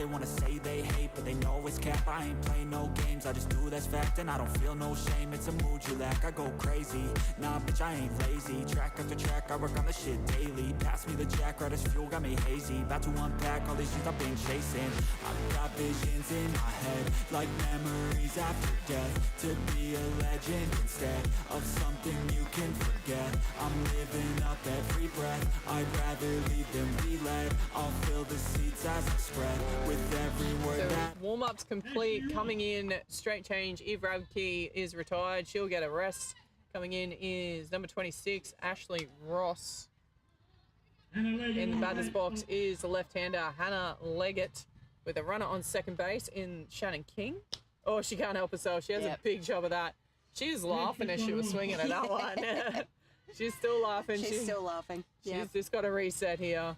They wanna say they hate, but they know it's cap. I ain't play no games, I just do that's fact. And I don't feel no shame, it's a mood you lack. I go crazy, nah bitch I ain't lazy. Track after track, I work on the shit daily. Pass me the jack, right as fuel, got me hazy. About to unpack all these things I've been chasing. I've got visions in my head, like memories after death. To be a legend instead of something you can forget. I'm living up every breath, I'd rather lead than be led. I'll fill the seats as I spread with every word
So
that...
warm-up's complete. Coming in, straight change. Eve Radke is retired. She'll get a rest. Coming in is number 26, Ashley Ross. In the batter's box is the left-hander, Hannah Leggett, with a runner on second base in Shannon King. Oh, she can't help herself. She has a big job of that. She was laughing as she was swinging at that one. She's still laughing.
She's still laughing.
She's just got a reset here.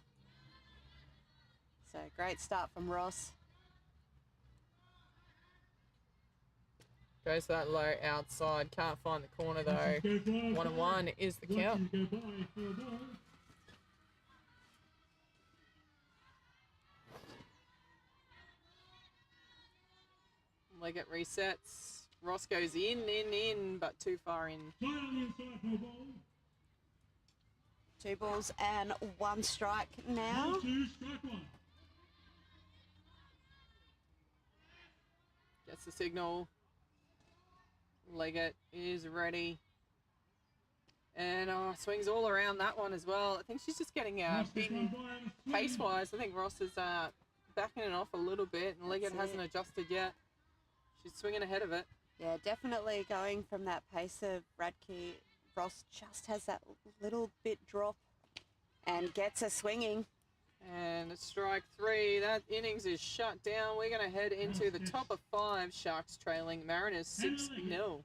So great start from Ross.
Goes to that low outside. Can't find the corner though. 1-1 is the count. Leggett resets. Ross goes in, but too far in.
2 balls and 1 strike now.
Gets the signal. Leggett is ready. And swings all around that one as well. I think she's just getting beaten pace-wise. I think Ross is backing it off a little bit, and Leggett hasn't adjusted yet. She's swinging ahead of it.
Yeah, definitely going from that pace of Radke. Ross just has that little bit drop and gets her swinging.
And it's strike 3. That innings is shut down. We're going to head into the top of 5. Sharks trailing Mariners 6-0.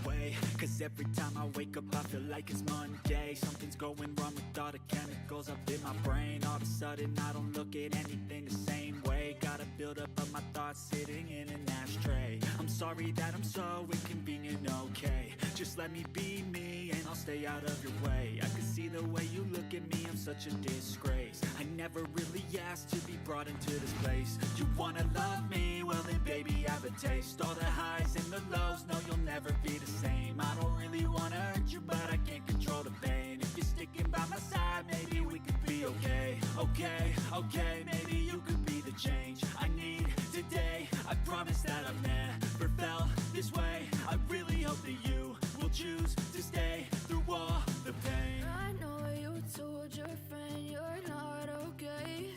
Away, cause every time I wake up I feel like it's Monday. Something's going wrong with all the chemicals up in my brain. All of a sudden I don't look at anything the same way. Gotta build up of my thoughts sitting in an ashtray. I'm sorry that I'm so inconvenient, okay. Just let me be me and I'll stay out of your way. I can see the way you look at me, I'm such a disgrace. I never really asked to be brought into this place. You wanna love me? Well then baby I have a taste. All the highs and the lows, no you'll never be the same. I don't really wanna hurt you, but I can't control the pain. If you're sticking by my side, maybe we could be okay. Okay, maybe you could be the change I need today. I promise that I've never felt this way. I really hope that you will choose to stay through all the pain.
I know you told your friend you're not okay,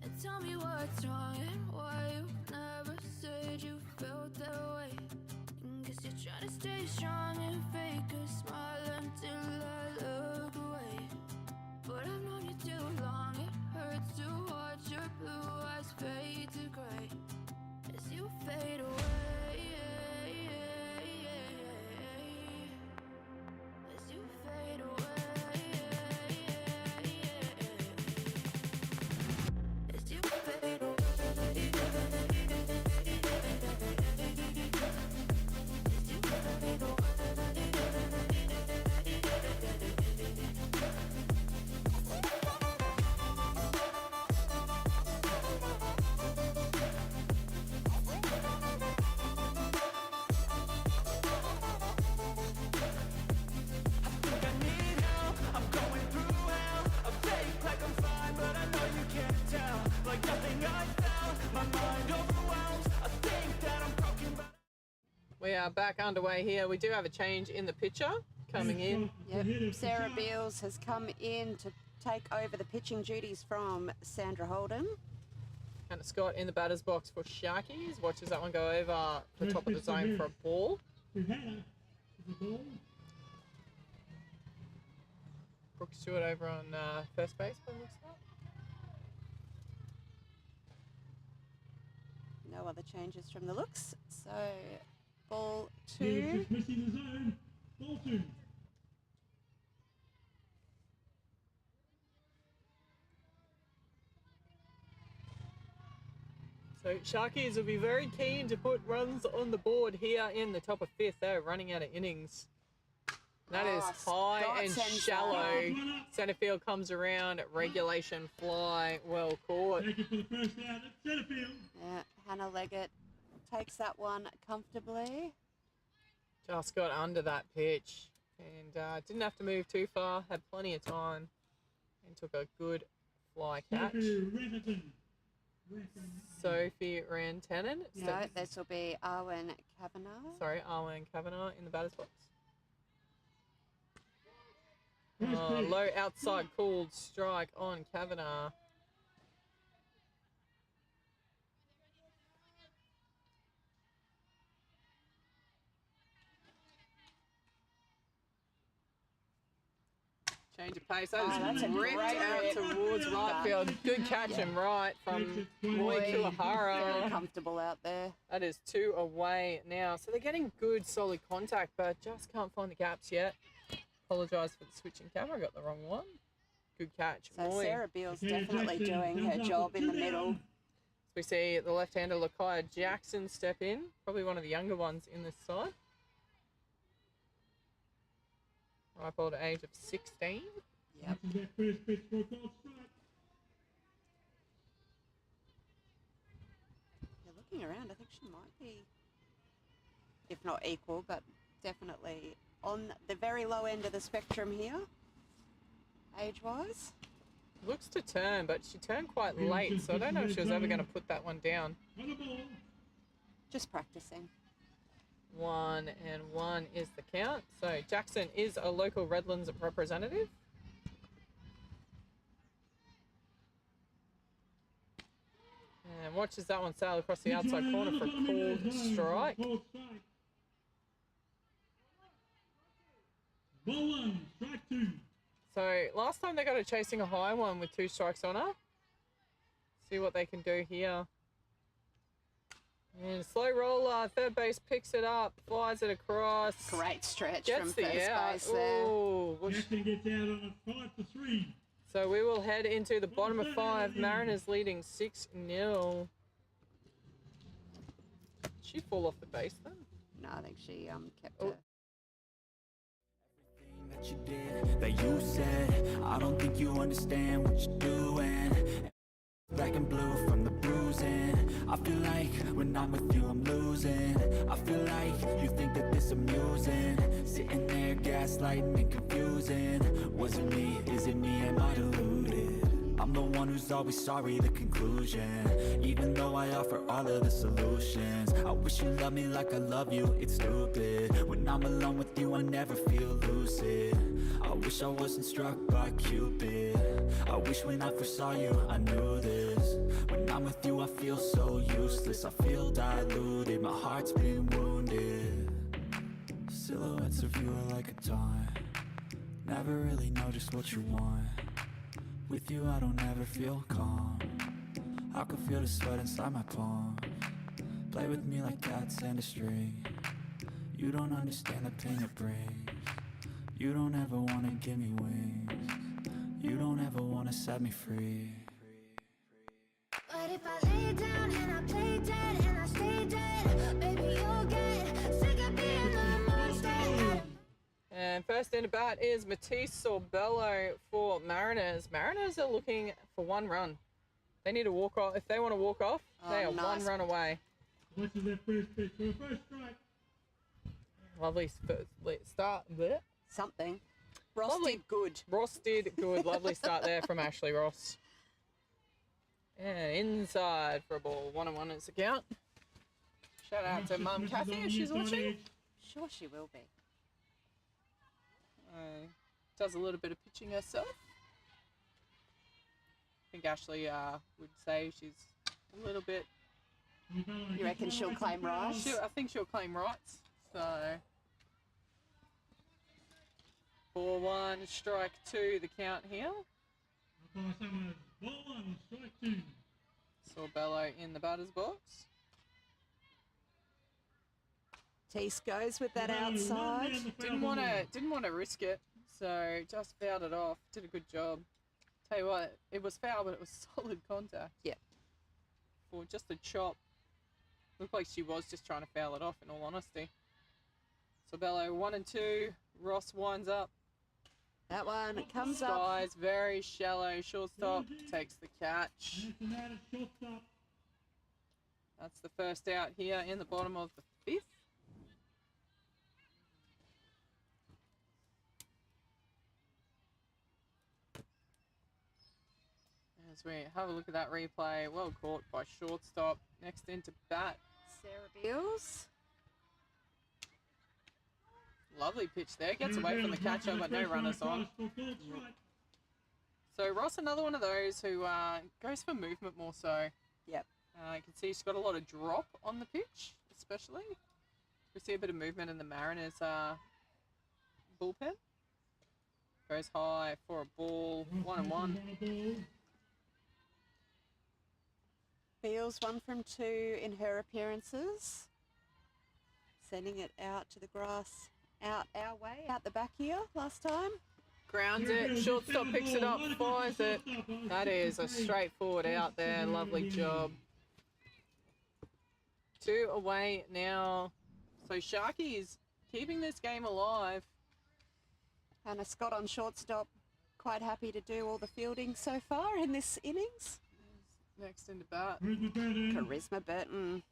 and tell me what's wrong and why you never said you felt that way. Guess you're trying to stay strong and fake a smile until I look away. But I've known you too long, it hurts to watch your blue eyes fade to gray as you fade away. As you fade away. As you fade away.
We are back underway here. We do have a change in the pitcher coming in.
Yep. Sarah Beals has come in to take over the pitching duties from Sandra Holden.
Hannah Scott in the batter's box for Sharkies. Watches that one go over the top of the zone for a ball. Brooke Stewart over on first base, by the looks of it.
No other changes from the looks. So ball 2.
Missing the zone. Ball 2.
So Sharkies will be very keen to put runs on the board here in the top of 5th. They're running out of innings. That is
Oh,
high
Scott
and
sends that.
shallow. Centre field comes around. Regulation fly. Well caught.
Thank you for the first out at centre field.
Yeah, Hannah Leggett takes that one comfortably.
Just got under that pitch and didn't have to move too far. Had plenty of time and took a good fly catch.
Sophie Renton.
Sophie Rantanen.
No, this will be Arwen Kavanagh.
Sorry, Arwen Kavanagh in the batter's box.
First pitch.
Low outside called strike on Kavanagh. Change of pace.
Oh,
That
that's
is
a
ripped
great
out
rip.
towards right field. Good catch and right from Roy
Very
Kuahara.
comfortable out there.
That is 2 away now. So they're getting good, solid contact, but just can't find the gaps yet. Apologise for the switching camera. Got the wrong one. Good catch.
So
Roy.
Sarah Beale's definitely doing her job in the middle.
We see the left-hander Lakaya Jackson step in. Probably one of the younger ones in this side. Ripe old age of 16.
Yep.
This is that first pitch for a called strike.
You're looking around. I think she might be, if not equal, but definitely on the very low end of the spectrum here, age-wise.
Looks to turn, but she turned quite late, so I don't know if she was ever going to put that one down.
On the ball.
Just practicing.
1-1 is the count. So Jackson is a local Redlands representative. And watches that one sail across the outside corner for a called strike.
Called strike. Ball 1, strike 2.
So last time they got her chasing a high one with 2 strikes on her. See what they can do here. And slow roller, third base picks it up, flies it across.
Great stretch
Gets
from
the
first
out.
base there.
Ooh, whoosh.
Jackson gets out on a 5-3.
So we will head into the bottom of 5. Mariners leading 6-0. Did she fall off the base then?
No, I think she kept
Oh.
her.
That you did, that you said, I don't think you understand what you're doing. Black and blue from the bruising. I feel like when I'm with you I'm losing. I feel like you think that this amusing. Sitting there gaslighting and confusing. Was it me? Is it me? Am I deluded? I'm the one who's always sorry, the conclusion. Even though I offer all of the solutions. I wish you loved me like I love you, it's stupid. When I'm alone with you I never feel lucid. I wish I wasn't struck by Cupid. I wish when I first saw you I knew this. When I'm with you I feel so useless. I feel diluted, my heart's been wounded. Silhouettes of you are like a taunt. Never really know just what you want. With you I don't ever feel calm. I can feel the sweat inside my palms. Play with me like cats and a string. You don't understand the pain it brings. You don't ever wanna give me wings. You don't ever wanna set me free.
But if I lay down and I play dead and I stay dead, baby, you'll get sick of being the monster.
And first in to bat is Matisse Sorbello for Mariners. Mariners are looking for 1 run. They need to walk off. If they want to walk off, they are
nice.
1 run away.
This is that first pitch for a first strike.
Lovely start there.
Something. Ross
Lovely.
did good.
Ross did good. Lovely start there from Ashley Ross. And inside for a ball. 1-1 is the count. Shout out to Mum Kathy if she's watching.
Sure she will be.
Does a little bit of pitching herself. I think Ashley would say she's a little bit.
You reckon she'll claim rights?
I think she'll claim rights. So 4-1, strike 2, the count here.
Ball 1, strike 2.
Sorbello in the batter's box.
Tease goes with that outside.
Didn't want to risk it, so just fouled it off. Did a good job. Tell you what, it was foul, but it was solid contact.
Yep.
For just a chop. Looked like she was just trying to foul it off, in all honesty. Sabello 1 and 2. Ross winds up.
That one comes up.
Skies very shallow. Shortstop takes the catch.
And it's a shortstop.
That's the first out here in the bottom of the 5th. As we have a look at that replay, well caught by shortstop. Next into bat,
Sarah Beals.
lovely pitch there. Gets away from the catcher, but no runners on. So Ross, another one of those who goes for movement more so.
Yep.
You can see she's got a lot of drop on the pitch, especially. We see a bit of movement in the Mariners bullpen. Goes high for a ball, 1 and 1.
Beals 1 from 2 in her appearances. Sending it out to the grass, out our way, out the back here last time.
Grounds it, shortstop picks it up, fires it. That is a straightforward out there, lovely job. 2 away now. So Sharky's keeping this game alive.
Hannah Scott on shortstop, quite happy to do all the fielding so far in this innings.
Next into bat.
Charisma Burton.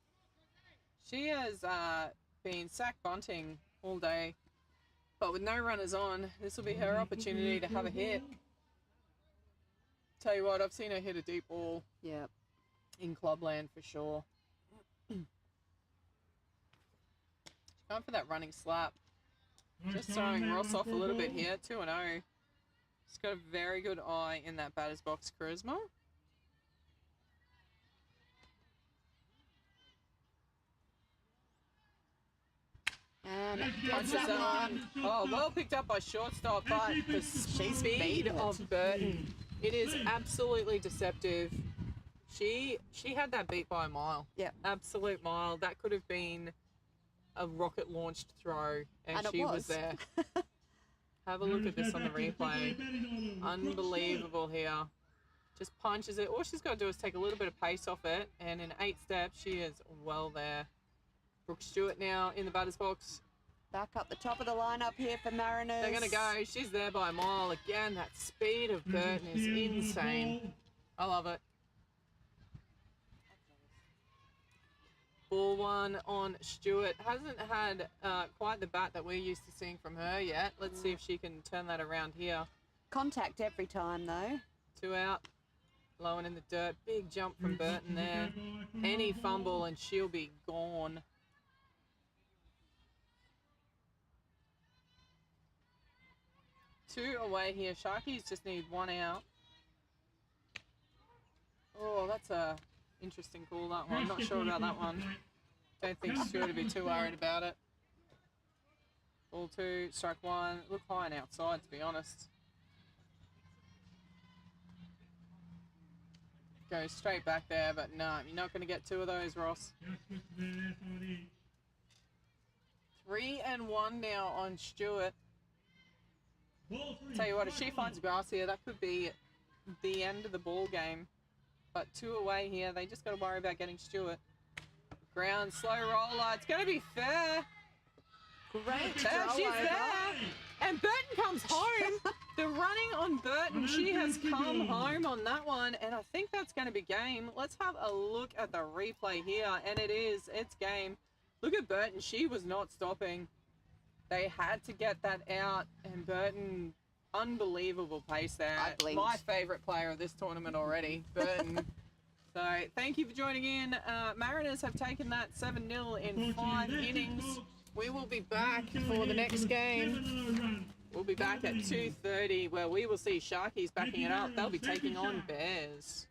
She has been sack bunting all day, but with no runners on, this will be her opportunity to have a hit. Tell you what, I've seen her hit a deep ball
Yep.
in clubland for sure. Going for that running slap. Just throwing Ross off a little bit here, 2 and 0. She's got a very good eye in that batter's box charisma.
And
Punches that one. Oh, well picked up by shortstop, but the speed of Burton, it is absolutely deceptive. She had that beat by a mile.
Yeah.
Absolute mile. That could have been a rocket launched throw, and she was there. Have a look at this on the replay. Unbelievable here. Just punches it. All she's got to do is take a little bit of pace off it, and in 8 steps, she is well there. Brooke Stewart now in the batter's box.
back up the top of the lineup here for Mariners.
They're going to go. She's there by a mile. Again, that speed of Burton is insane. I love it. Ball one on Stewart. Hasn't had quite the bat that we're used to seeing from her yet. Let's see if she can turn that around here.
Contact every time, though.
2 out. Low and in the dirt. Big jump from Burton there. Any fumble and she'll be gone. Two away here. Sharkies just need 1 out. Oh, that's a interesting call, that one. Not sure about that one. Don't think Stewart would be too worried about it. Ball 2, strike 1. Look high and outside, to be honest. Go straight back there, but no, you're not going to get 2 of those, Ross. 3 and 1 now on Stewart. Tell you what, if she finds grass here, that could be the end of the ball game. But 2 away here, they just got to worry about getting Stewart. Ground, slow roller, it's going to be fair.
Great
She's there. And Burton comes home. The running on Burton, she has come home on that one. And I think that's going to be game. Let's have a look at the replay here. And it's game. Look at Burton. She was not stopping. They had to get that out. And Burton, unbelievable pace there. My favourite player of this tournament already, Burton. So thank you for joining in. Mariners have taken that 7-0 in 5 innings. We will be back for the next game. We'll be back at 2:30 where we will see Sharkies backing it up. They'll be taking on Bears.